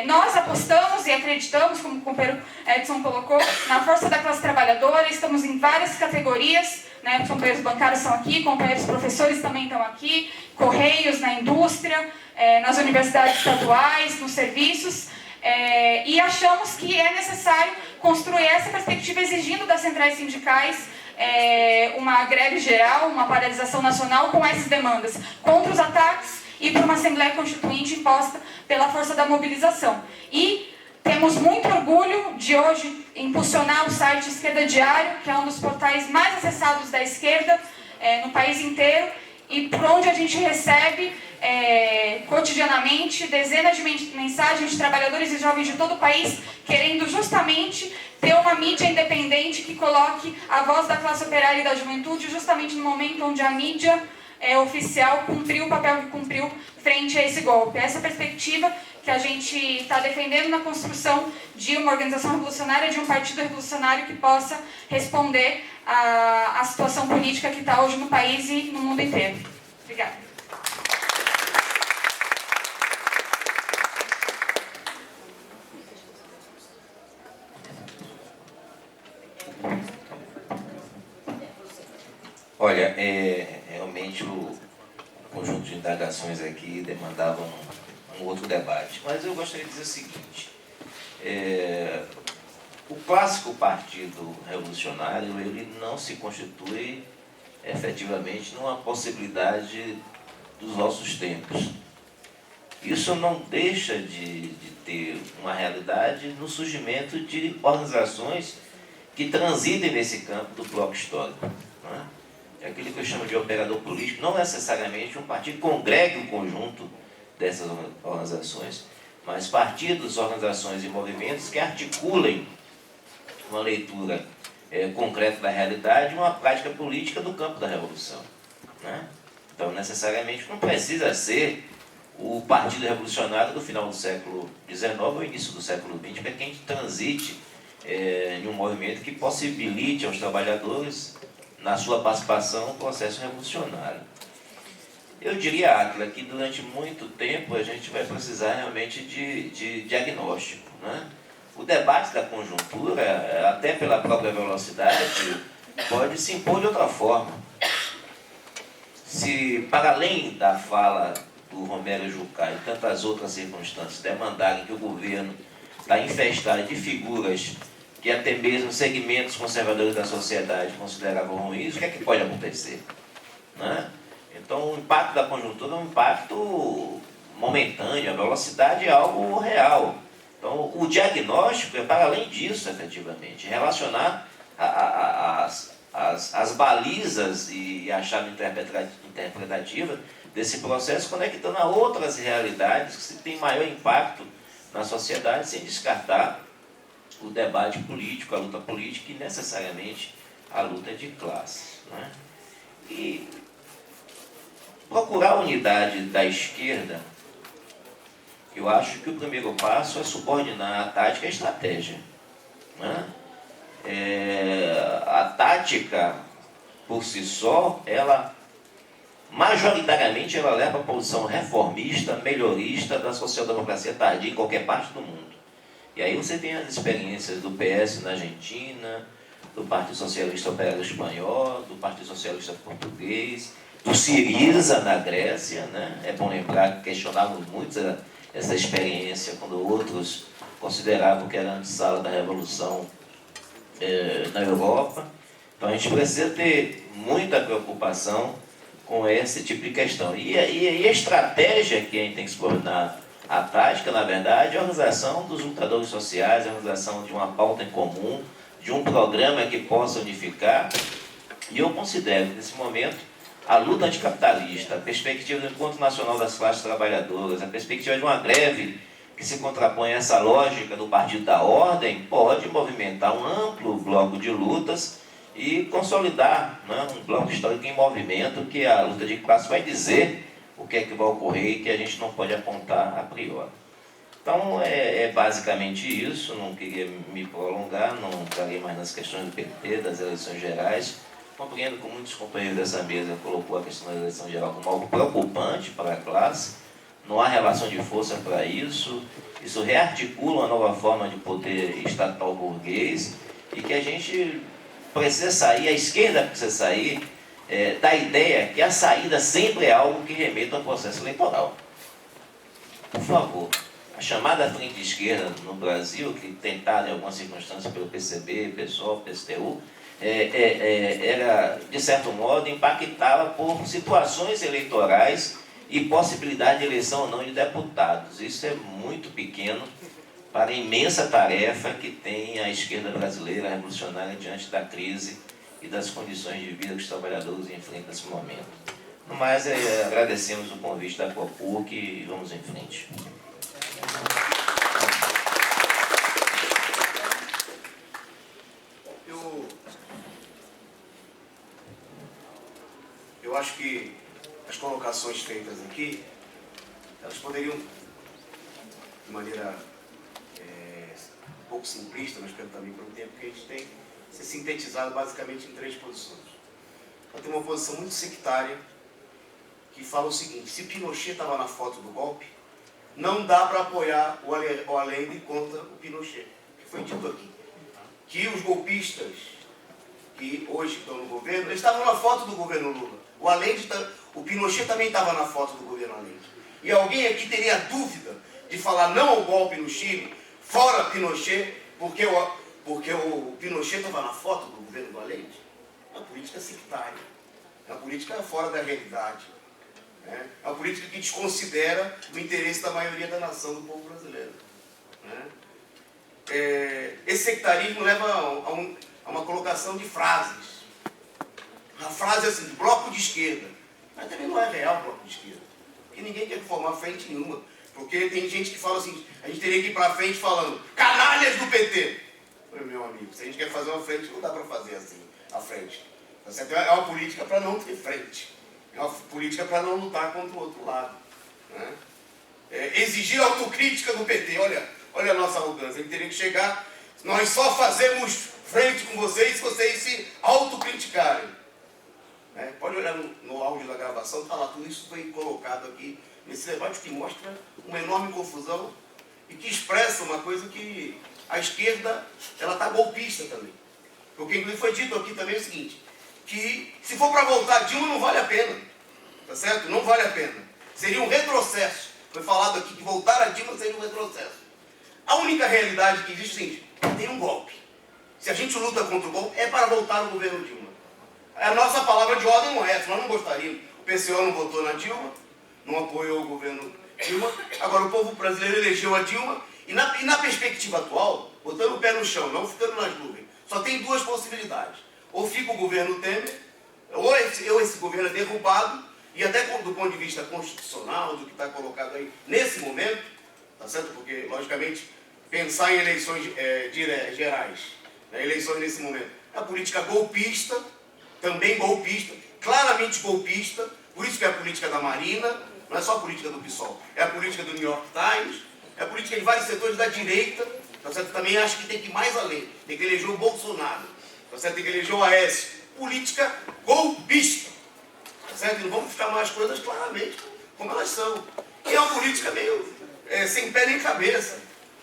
nós apostamos e acreditamos, como o companheiro Edson colocou, na força da classe trabalhadora. Estamos em várias categorias, né? Os companheiros bancários estão aqui, companheiros professores também estão aqui, correios, na indústria, nas universidades estaduais, nos serviços, e achamos que é necessário construir essa perspectiva, exigindo das centrais sindicais uma greve geral, uma paralisação nacional com essas demandas, contra os ataques e para uma Assembleia Constituinte imposta pela força da mobilização. E temos muito orgulho de hoje impulsionar o site Esquerda Diário, que é um dos portais mais acessados da esquerda no país inteiro, e por onde a gente recebe cotidianamente dezenas de mensagens de trabalhadores e jovens de todo o país querendo justamente ter uma mídia independente que coloque a voz da classe operária e da juventude justamente no momento onde a mídia oficial cumpriu o papel que cumpriu frente a esse golpe. Essa perspectiva que a gente está defendendo na construção de uma organização revolucionária, de um partido revolucionário que possa responder à situação política que está hoje no país e no mundo inteiro. Obrigada. Olha, realmente o conjunto de indagações aqui demandavam um outro debate, mas eu gostaria de dizer o seguinte: o clássico partido revolucionário ele não se constitui efetivamente numa possibilidade dos nossos tempos. Isso não deixa de ter uma realidade no surgimento de organizações que transitem nesse campo do bloco histórico, não é? É aquilo que eu chamo de operador político, não necessariamente um partido congregue o conjunto dessas organizações, mas partidos, organizações e movimentos que articulem uma leitura concreta da realidade e uma prática política do campo da revolução, né? Então, necessariamente, não precisa ser o partido revolucionário do final do século XIX ou início do século XX, para que a gente transite em um movimento que possibilite aos trabalhadores, na sua participação, no processo revolucionário. Eu diria, Átila, que durante muito tempo a gente vai precisar realmente de diagnóstico, né? O debate da conjuntura, até pela própria velocidade, pode se impor de outra forma. Se, para além da fala do Romero Jucá e tantas outras circunstâncias demandarem que o governo está infestado de figuras que até mesmo segmentos conservadores da sociedade consideravam ruins, o que é que pode acontecer, né? Então, o impacto da conjuntura é um impacto momentâneo, a velocidade é algo real. Então, o diagnóstico é para além disso, efetivamente, relacionar as balizas e a chave interpretativa desse processo, conectando a outras realidades que têm maior impacto na sociedade, sem descartar o debate político, a luta política e necessariamente a luta de classes, né? E procurar a unidade da esquerda, eu acho que o primeiro passo é subordinar a tática à estratégia, né? A tática, por si só, ela majoritariamente ela leva a posição reformista, melhorista da social-democracia tardia em qualquer parte do mundo. E aí você tem as experiências do PS na Argentina, do Partido Socialista Operário Espanhol, do Partido Socialista Português, do Siriza na Grécia, né? É bom lembrar que questionávamos muito essa experiência quando outros consideravam que era a antessala da Revolução na Europa. Então a gente precisa ter muita preocupação com esse tipo de questão. E a estratégia que a gente tem que explorar, a tática, na verdade, é a organização dos lutadores sociais, a organização de uma pauta em comum, de um programa que possa unificar. E eu considero que, nesse momento, a luta anticapitalista, a perspectiva do Encontro Nacional das Classes Trabalhadoras, a perspectiva de uma greve que se contrapõe a essa lógica do Partido da Ordem, pode movimentar um amplo bloco de lutas e consolidar, né, um bloco histórico em movimento, que a luta de classe vai dizer o que é que vai ocorrer e que a gente não pode apontar a priori. Então, é basicamente isso. Não queria me prolongar, não entrarei mais nas questões do PT, das eleições gerais. Compreendo que muitos companheiros dessa mesa colocou a questão da eleição geral como algo preocupante para a classe. Não há relação de força para isso. Isso rearticula uma nova forma de poder estatal burguês e que a gente precisa sair, a esquerda precisa sair da ideia que a saída sempre é algo que remeta ao processo eleitoral. Por favor, a chamada frente de esquerda no Brasil, que tentada em algumas circunstâncias pelo PCB, PSOL, PSTU, era, de certo modo, impactada por situações eleitorais e possibilidade de eleição ou não de deputados. Isso é muito pequeno para a imensa tarefa que tem a esquerda brasileira revolucionária diante da crise e das condições de vida que os trabalhadores enfrentam nesse momento. No mais, agradecemos o convite da COPUC e vamos em frente. Eu acho que as colocações feitas aqui, elas poderiam, de maneira um pouco simplista, mas também pelo tempo que a gente tem, ser sintetizado basicamente em 3 posições. Então, tem uma posição muito sectária que fala o seguinte: se Pinochet estava na foto do golpe, não dá para apoiar o Allende contra o Pinochet. Que foi dito aqui. Que os golpistas que hoje estão no governo, eles estavam na foto do governo Lula. O Pinochet também estava na foto do governo Allende. E alguém aqui teria dúvida de falar não ao golpe no Chile, fora Pinochet, porque o Pinochet estava na foto do governo do Allende? É uma política sectária. É uma política fora da realidade. É uma política que desconsidera o interesse da maioria da nação, do povo brasileiro. Esse sectarismo leva a uma colocação de frases. A frase é assim, bloco de esquerda. Mas também não é real bloco de esquerda. Porque ninguém quer formar frente nenhuma. Porque tem gente que fala assim, a gente teria que ir para frente falando, canalhas do PT. Meu amigo, se a gente quer fazer uma frente, não dá para fazer assim, a frente. É uma política para não ter frente. É uma política para não lutar contra o outro lado. Exigir autocrítica do PT. Olha a nossa arrogância. A gente teria que chegar, nós só fazemos frente com vocês se vocês se autocriticarem. Pode olhar no áudio da gravação, está lá, tudo isso foi colocado aqui nesse debate que mostra uma enorme confusão e que expressa uma coisa que a esquerda, ela está golpista também. Porque inclusive foi dito aqui também o seguinte, que se for para voltar Dilma não vale a pena, tá certo? Não vale a pena. Seria um retrocesso. Foi falado aqui que voltar a Dilma seria um retrocesso. A única realidade que existe é o seguinte, tem um golpe. Se a gente luta contra o golpe, é para voltar ao governo Dilma. A nossa palavra de ordem não é essa, nós não gostaríamos. O PCO não votou na Dilma, não apoiou o governo Dilma. Agora o povo brasileiro elegeu a Dilma e na perspectiva atual, botando o pé no chão, não ficando nas nuvens, só tem 2 possibilidades. Ou fica o governo Temer, ou esse governo é derrubado, e até do ponto de vista constitucional, do que está colocado aí nesse momento, tá certo? Porque, logicamente, pensar em eleições gerais, eleições nesse momento, é a política golpista, também golpista, claramente golpista, por isso que é a política da Marina, não é só a política do PSOL, é a política do New York Times, é a política de vários setores da direita, tá certo? Também acho que tem que ir mais além, tem que eleger o Bolsonaro, tá certo? Tem que eleger o Aécio, política golpista, tá certo? E não vamos chamar as coisas claramente como elas são. E é uma política meio sem pé nem cabeça,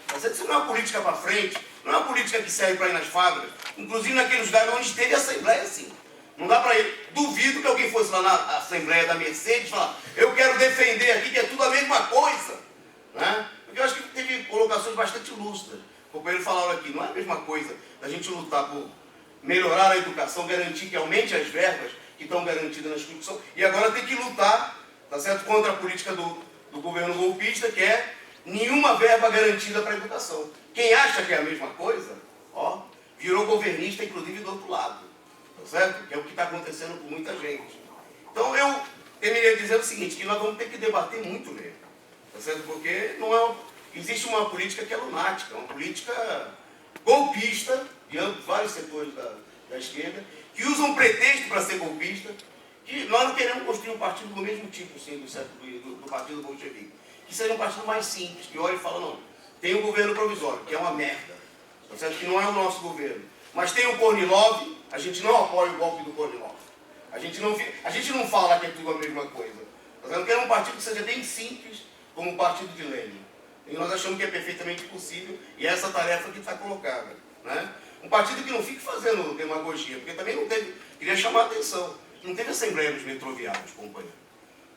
tá certo? Isso não é uma política para frente, Não é uma política que serve para ir nas fábricas, inclusive naqueles lugares onde teve assembleia, sim. Não dá para ir. Duvido que alguém fosse lá na assembleia da Mercedes e falar, eu quero defender aqui que é tudo a mesma coisa. Né? Porque eu acho que teve colocações bastante lúcidas. O companheiro falaram aqui, não é a mesma coisa da gente lutar por melhorar a educação, garantir que aumente as verbas que estão garantidas na Constituição, e agora tem que lutar, tá certo, contra a política do governo golpista, que é nenhuma verba garantida para a educação. Quem acha que é a mesma coisa, ó, virou governista, inclusive do outro lado, tá certo? Que é o que está acontecendo com muita gente. Então eu terminei dizendo o seguinte, que nós vamos ter que debater muito mesmo, tá certo? Porque não é existe uma política que é lunática, uma política golpista, de vários setores da esquerda, que usam um pretexto para ser golpista, que nós não queremos construir um partido do mesmo tipo, sim, do partido bolchevique, que seja um partido mais simples, que olha e fala, não, tem um governo provisório, que é uma merda, tá certo? Que não é o nosso governo, mas tem o Kornilov, a gente não apoia o golpe do Kornilov, a gente não fala que é tudo a mesma coisa, tá certo? Quer um partido que seja bem simples, como o partido de Lenin, e nós achamos que é perfeitamente possível, e é essa tarefa que está colocada, né? Um partido que não fique fazendo demagogia, porque também não teve, queria chamar a atenção, não teve assembleia nos metroviários, companheiro.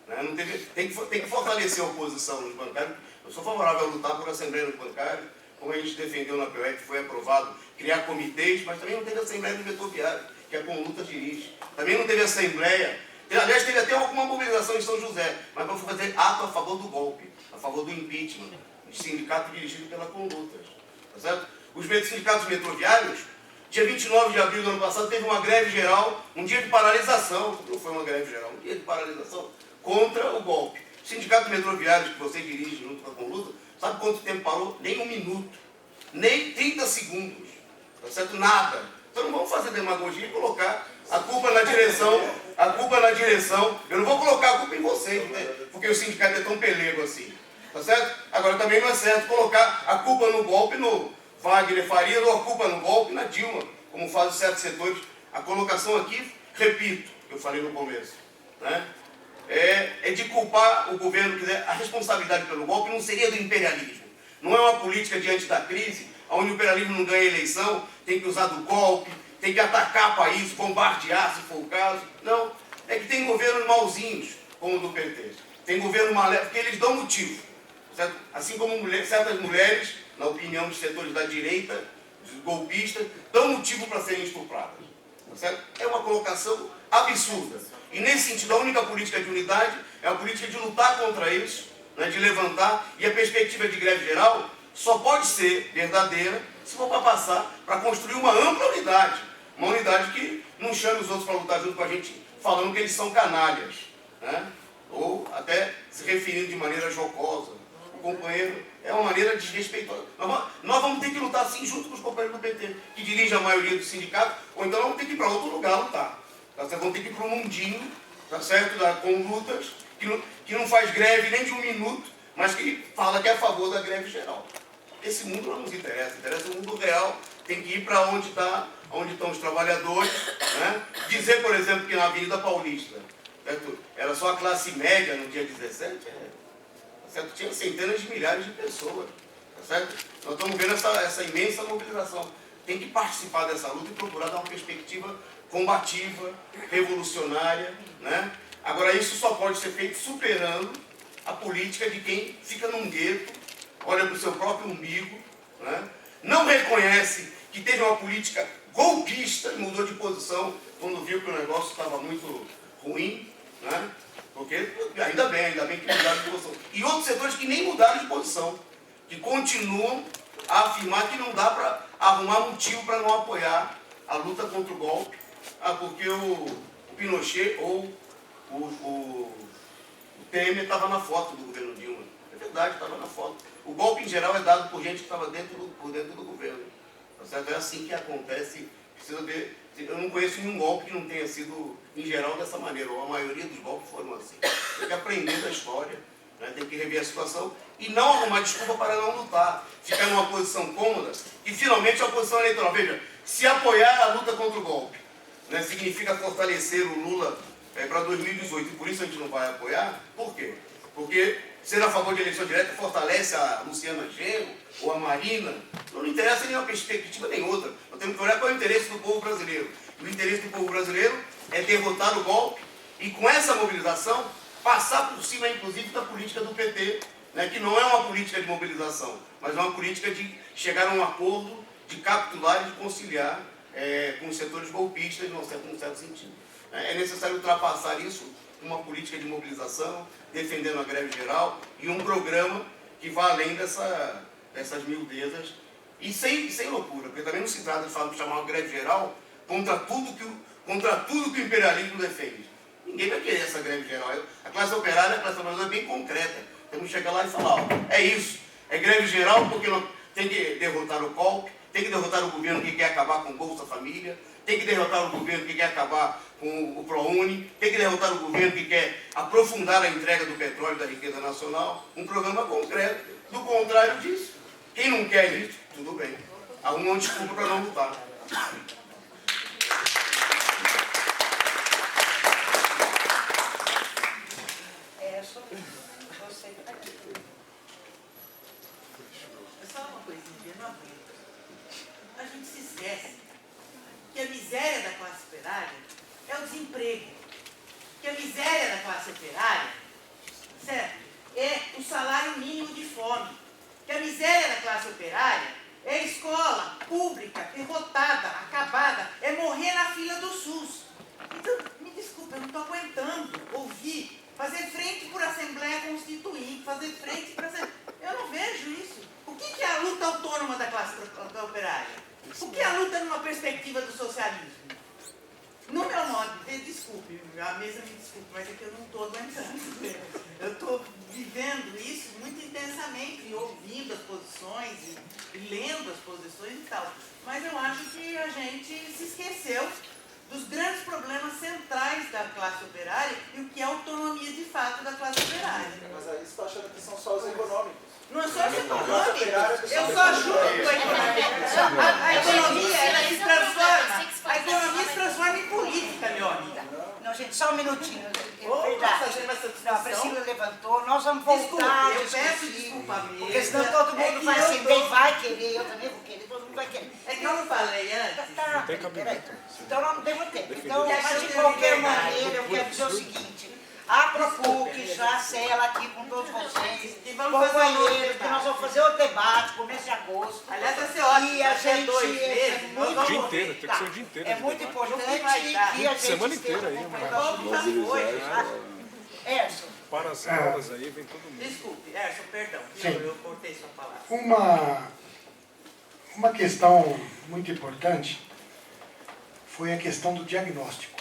Né? Não teve, tem que fortalecer a oposição nos bancários. Eu sou favorável a lutar por assembleia nos bancários, como a gente defendeu na POE, que foi aprovado, criar comitês, mas também não teve assembleia nos metroviários, que é com luta dirige. Também não teve assembleia, aliás, teve até alguma mobilização em São José, mas para fazer ato a favor do golpe, a favor do impeachment, de sindicato dirigido pela Conlutas. Tá certo? Os sindicatos metroviários, dia 29 de abril do ano passado, teve uma greve geral, um dia de paralisação, não foi uma greve geral, um dia de paralisação contra o golpe. Os sindicatos metroviários que você dirige junto com a Conluta, sabe quanto tempo parou? Nem 1 minuto, nem 30 segundos, tá certo? Nada. Então não vamos fazer demagogia e colocar a culpa na direção, eu não vou colocar a culpa em vocês, né? Porque o sindicato é tão pelego assim, tá certo? Agora também não é certo colocar a culpa no golpe no Wagner Farias ou a culpa no golpe na Dilma, como fazem certos setores. A colocação aqui, repito, que eu falei no começo, né? É de culpar o governo, a responsabilidade pelo golpe não seria do imperialismo. Não é uma política diante da crise, onde o imperialismo não ganha eleição, tem que usar do golpe, tem que atacar o país, bombardear, se for o caso. Não, é que tem governos mauzinhos, como o do PT. Tem governo maléfico, porque eles dão motivo. Certo? Assim como certas mulheres, na opinião dos setores da direita, dos golpistas, dão motivo para serem estupradas. Certo? É uma colocação absurda. E nesse sentido, a única política de unidade é a política de lutar contra isso, né, de levantar, e a perspectiva de greve geral só pode ser verdadeira se for para passar, para construir uma ampla unidade. Uma unidade que não chame os outros para lutar junto com a gente, falando que eles são canalhas, né? Ou até se referindo de maneira jocosa. O companheiro é uma maneira desrespeitosa. Nós vamos ter que lutar sim junto com os companheiros do PT, que dirigem a maioria do sindicato, ou então nós vamos ter que ir para outro lugar lutar. Tá certo? Vamos ter que ir para o mundinho, tá certo? Com lutas, que não faz greve nem de 1 minuto, mas que fala que é a favor da greve geral. Esse mundo não nos interessa, interessa o mundo real, tem que ir para onde estão os trabalhadores, né? Dizer, por exemplo, que na Avenida Paulista, certo? Era só a classe média no dia 17, certo? Tinha centenas de milhares de pessoas, tá certo? Nós estamos vendo essa imensa mobilização. Tem que participar dessa luta e procurar dar uma perspectiva combativa, revolucionária, né? Agora, isso só pode ser feito superando a política de quem fica num gueto, olha para o seu próprio umbigo, né? Não reconhece que teve uma política golpista e mudou de posição quando viu que o negócio estava muito ruim, né? Porque ainda bem que mudaram de posição. E outros setores que nem mudaram de posição, que continuam a afirmar que não dá para arrumar motivo para não apoiar a luta contra o golpe, porque o Pinochet ou o Temer estava na foto do governo Dilma. É verdade, estava na foto. O golpe, em geral, é dado por gente que estava por dentro do governo. Tá certo? É assim que acontece. Precisa ver. Eu não conheço nenhum golpe que não tenha sido, em geral, dessa maneira. Ou a maioria dos golpes foram assim. Tem que aprender da história, né? Tem que rever a situação e não arrumar desculpa para não lutar. Ficar numa posição cômoda e, finalmente, a posição eleitoral. Veja, se apoiar a luta contra o golpe, né, significa fortalecer o Lula para 2018, e por isso a gente não vai apoiar. Por quê? Porque ser a favor de eleição direta fortalece a Luciana Genro ou a Marina. Não interessa nenhuma perspectiva nem outra. Nós temos que olhar qual é o interesse do povo brasileiro. O interesse do povo brasileiro é derrotar o golpe e, com essa mobilização, passar por cima, inclusive, da política do PT, né, que não é uma política de mobilização, mas é uma política de chegar a um acordo, de capitular e de conciliar com os setores golpistas, num certo sentido. É necessário ultrapassar isso com uma política de mobilização, defendendo a greve geral e um programa que vá além dessas miudezas e sem loucura, porque também não se trata de chamar uma greve geral contra tudo que o imperialismo defende. Ninguém vai querer essa greve geral. A classe operária, a classe trabalhadora é bem concreta. Temos que chegar lá e falar, ó, é isso, é greve geral porque tem que derrotar o golpe, tem que derrotar o governo que quer acabar com o Bolsa Família, tem que derrotar o governo que quer acabar com o ProUni, tem que derrotar o governo que quer aprofundar a entrega do petróleo e da riqueza nacional, um programa concreto. Do contrário disso, quem não quer isso, tudo bem. Arruma uma desculpa para não lutar. Só uma coisinha, não aguento. A gente se esquece que a miséria da classe operária é o desemprego. Que a miséria da classe operária, certo, é o salário mínimo de fome. Que a miséria da classe operária é a escola pública, derrotada, acabada, é morrer na fila do SUS. Então, me desculpa, eu não estou aguentando ouvir, fazer frente por Assembleia Constituinte, fazer frente por Assembleia. Eu não vejo isso. O que é a luta autônoma da classe operária? O que é a luta numa perspectiva do socialismo? No meu modo de ver, desculpe, a mesa me desculpe, mas é que eu não estou aguentando. Eu estou vivendo isso muito intensamente, ouvindo as posições e lendo as posições e tal. Mas eu acho que a gente se esqueceu dos grandes problemas centrais da classe operária e o que é a autonomia de fato da classe operária. Mas aí você está achando que são só os econômicos. Não é só os econômicos, eu só ajudo com a economia. A economia, ela se transforma, a economia se transforma em política, meu amigo. Não, gente, só um minutinho. Fazendo essa Não, a Priscila levantou, nós vamos voltar. Eu peço desculpa mesmo. Porque senão todo mundo vai assim, bem vai querer, eu também vou querer, todo mundo vai querer. É que eu não falei antes. Tá, peraí. Então nós não temos tempo. Então, mas de qualquer maneira, eu quero dizer o seguinte. A ProPuc já sela aqui com todos vocês, companheiros, que nós vamos fazer o debate, começo de agosto. Aliás, vai ser ótimo. E a gente é muito o dia inteiro, tem que ser o dia inteiro. É muito importante que a gente semana inteira aí, Erson. Para as aulas aí, vem todo mundo. Desculpe, Erson, perdão, Sim. eu cortei sua palavra. Uma questão muito importante foi a questão do diagnóstico.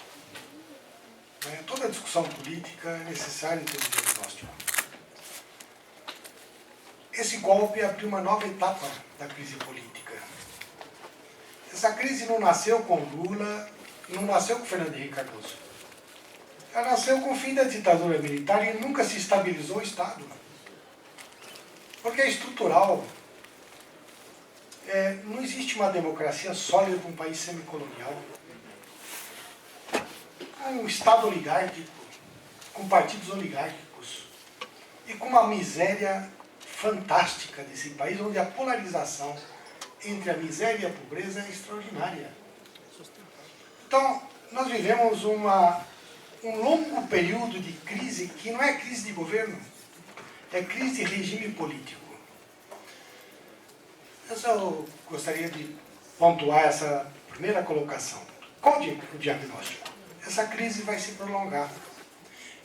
Toda discussão política é necessário ter um diagnóstico. Esse golpe abriu uma nova etapa da crise política. Essa crise não nasceu com Lula, não nasceu com Fernando Henrique Cardoso. Ela nasceu com o fim da ditadura militar e nunca se estabilizou o Estado. Porque é estrutural. Não existe uma democracia sólida num país semicolonial. Um Estado oligárquico, com partidos oligárquicos e com uma miséria fantástica desse país, onde a polarização entre a miséria e a pobreza é extraordinária. Então, nós vivemos um longo período de crise, que não é crise de governo, é crise de regime político. Eu só gostaria de pontuar essa primeira colocação. Qual o diagnóstico? Essa crise vai se prolongar.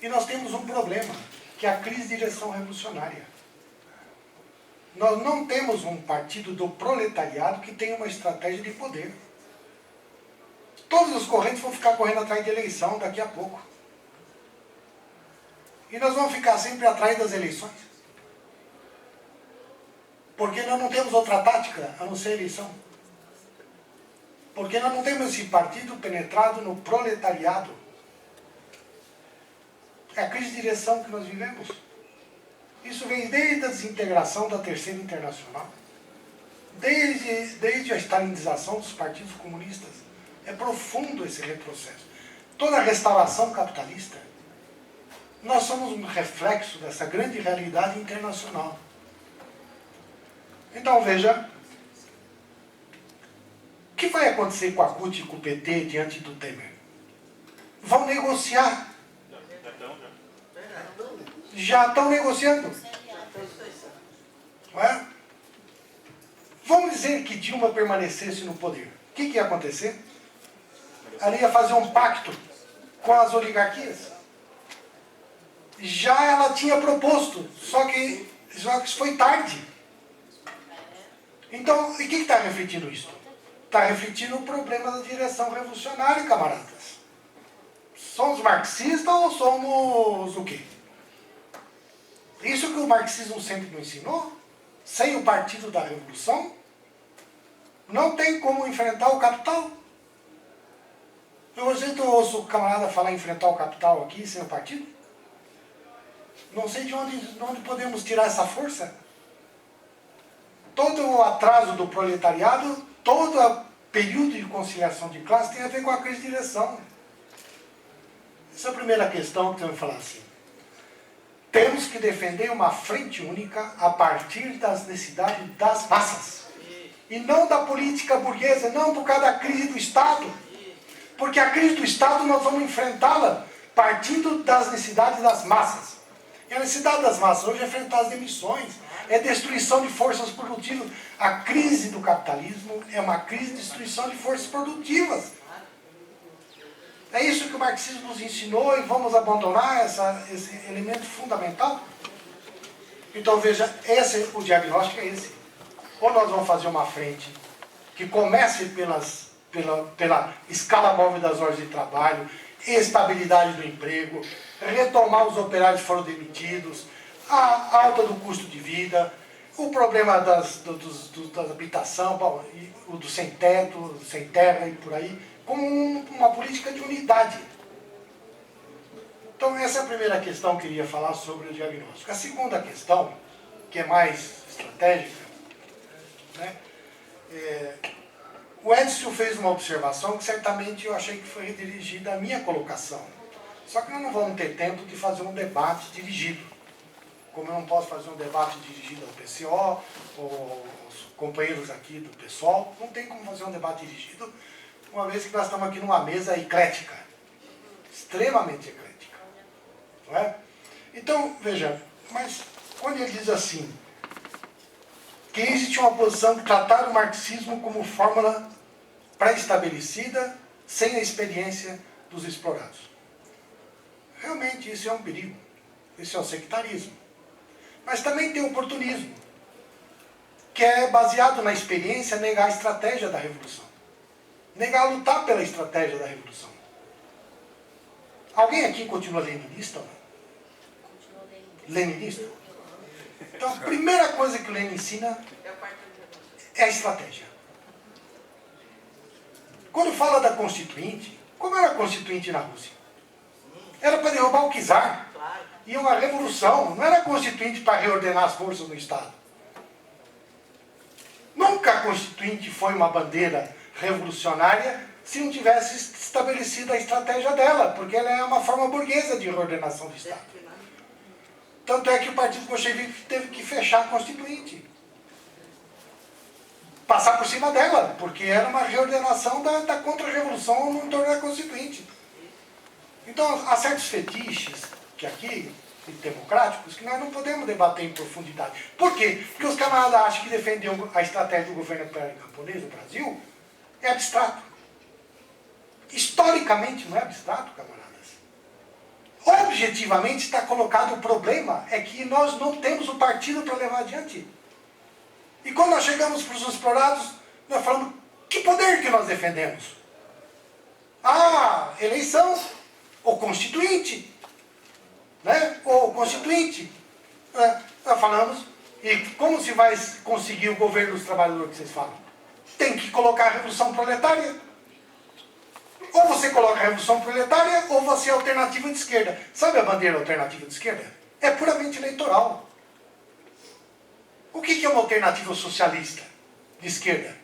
E nós temos um problema, que é a crise de direção revolucionária. Nós não temos um partido do proletariado que tenha uma estratégia de poder. Todos os correntes vão ficar correndo atrás de eleição daqui a pouco. E nós vamos ficar sempre atrás das eleições. Porque nós não temos outra tática a não ser a eleição. Porque nós não temos esse partido penetrado no proletariado. É a crise de direção que nós vivemos. Isso vem desde a desintegração da Terceira Internacional, desde a stalinização dos partidos comunistas. É profundo esse retrocesso. Toda a restauração capitalista nós somos um reflexo dessa grande realidade internacional. Então, veja, o que vai acontecer com a CUT e com o PT diante do Temer? Vão negociar. Já estão negociando. Não é? Vamos dizer que Dilma permanecesse no poder. O que ia acontecer? Ela ia fazer um pacto com as oligarquias. Já ela tinha proposto, só que isso foi tarde. Então, e o que está refletindo isso? Está refletindo o problema da direção revolucionária, camaradas. Somos marxistas ou somos o quê? Isso que o marxismo sempre nos ensinou? Sem o partido da revolução, não tem como enfrentar o capital. Eu ouço o camarada falar em enfrentar o capital aqui sem o partido. Não sei de onde podemos tirar essa força. Todo o atraso do proletariado, todo período de conciliação de classe tem a ver com a crise de direção. Essa é a primeira questão que temos que falar assim. Temos que defender uma frente única a partir das necessidades das massas. E não da política burguesa, não por causa da crise do Estado. Porque a crise do Estado nós vamos enfrentá-la partindo das necessidades das massas. E a necessidade das massas hoje é enfrentar as demissões, é destruição de forças produtivas. A crise do capitalismo é uma crise de destruição de forças produtivas. É isso que o marxismo nos ensinou e vamos abandonar esse elemento fundamental? Então veja, o diagnóstico é esse. Ou nós vamos fazer uma frente que comece pela escala móvel das horas de trabalho, estabilidade do emprego, retomar os operários que foram demitidos, a alta do custo de vida, o problema da habitação, o do sem teto, sem terra e por aí, como uma política de unidade. Então essa é a primeira questão que eu queria falar sobre o diagnóstico. A segunda questão, que é mais estratégica, né, o Edson fez uma observação que certamente eu achei que foi redirigida à minha colocação. Só que nós não vamos ter tempo de fazer um debate dirigido. Como eu não posso fazer um debate dirigido ao PCO, ou aos companheiros aqui do PSOL, não tem como fazer um debate dirigido, uma vez que nós estamos aqui numa mesa eclética. Extremamente eclética. Não é? Então, veja, mas quando ele diz assim, que existe uma posição de tratar o marxismo como fórmula pré-estabelecida, sem a experiência dos explorados. Realmente isso é um perigo. Isso é um sectarismo. Mas também tem o oportunismo, que é baseado na experiência negar a estratégia da revolução. Negar lutar pela estratégia da revolução. Alguém aqui continua leninista? Leninista? Então a primeira coisa que o Lenin ensina é a estratégia. Quando fala da Constituinte, como era a Constituinte na Rússia? Era para derrubar o czar. E uma revolução, não era Constituinte para reordenar as forças no Estado. Nunca a Constituinte foi uma bandeira revolucionária se não tivesse estabelecido a estratégia dela, porque ela é uma forma burguesa de reordenação do Estado. Tanto é que o Partido Bolchevique teve que fechar a Constituinte. Passar por cima dela, porque era uma reordenação da contra-revolução no entorno da Constituinte. Então, há certos fetiches que aqui, democráticos, que nós não podemos debater em profundidade. Por quê? Porque os camaradas acham que defender a estratégia do governo camponês no Brasil é abstrato. Historicamente não é abstrato, camaradas. Objetivamente está colocado o problema, é que nós não temos o partido para levar adiante. E quando nós chegamos para os explorados, nós falamos, que poder que nós defendemos? Ah, eleição, ou constituinte. Né? Ou constituinte. Nós falamos, e como se vai conseguir o governo dos trabalhadores que vocês falam? Tem que colocar a revolução proletária. Ou você coloca a revolução proletária, ou você é alternativa de esquerda. Sabe a bandeira alternativa de esquerda? É puramente eleitoral. O que é uma alternativa socialista de esquerda?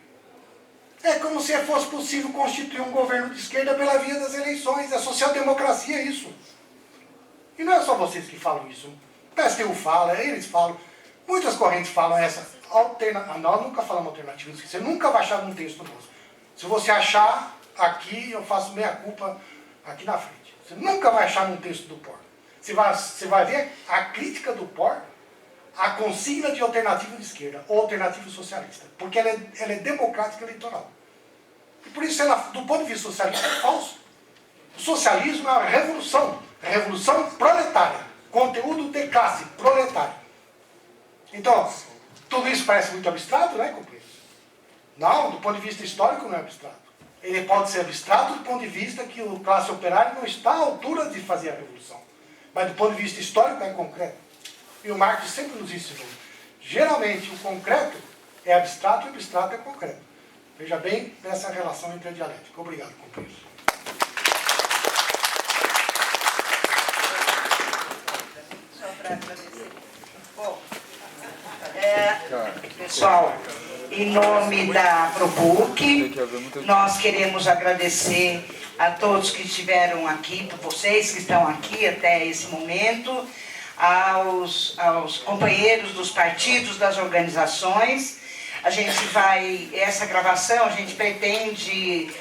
É como se fosse possível constituir um governo de esquerda pela via das eleições. É social-democracia isso. E não é só vocês que falam isso. O PSTU fala, eles falam, muitas correntes falam essa. Nós nunca falamos alternativa, você nunca vai achar num texto nosso. Se você achar aqui, eu faço meia-culpa aqui na frente. Você nunca vai achar num texto do POR. Você vai ver a crítica do POR à consigna de alternativa de esquerda, ou alternativa socialista, porque ela é democrática eleitoral. E por isso, ela, do ponto de vista socialista, é falso. O socialismo é uma revolução proletária, conteúdo de classe, proletária. Então, tudo isso parece muito abstrato, né, companheiros? Não, do ponto de vista histórico não é abstrato. Ele pode ser abstrato do ponto de vista que o classe operária não está à altura de fazer a revolução. Mas do ponto de vista histórico é concreto. E o Marx sempre nos ensinou. Geralmente o concreto é abstrato e o abstrato é concreto. Veja bem essa relação entre a dialética. Obrigado, companheiros. Só para agradecer. Bom, pessoal, em nome da ProPuc, nós queremos agradecer a todos que estiveram aqui, por vocês que estão aqui até esse momento, aos companheiros dos partidos, das organizações. A gente vai, essa gravação, a gente pretende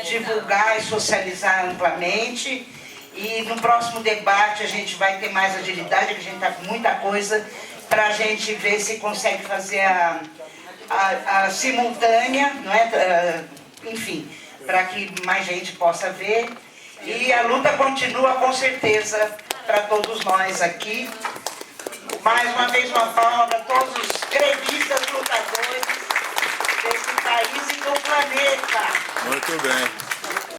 divulgar e socializar amplamente. E no próximo debate a gente vai ter mais agilidade, que a gente está com muita coisa, para a gente ver se consegue fazer a simultânea, não é? Enfim, para que mais gente possa ver. E a luta continua com certeza para todos nós aqui. Mais uma vez uma palma para todos os grevistas lutadores desse país e do planeta. Muito bem.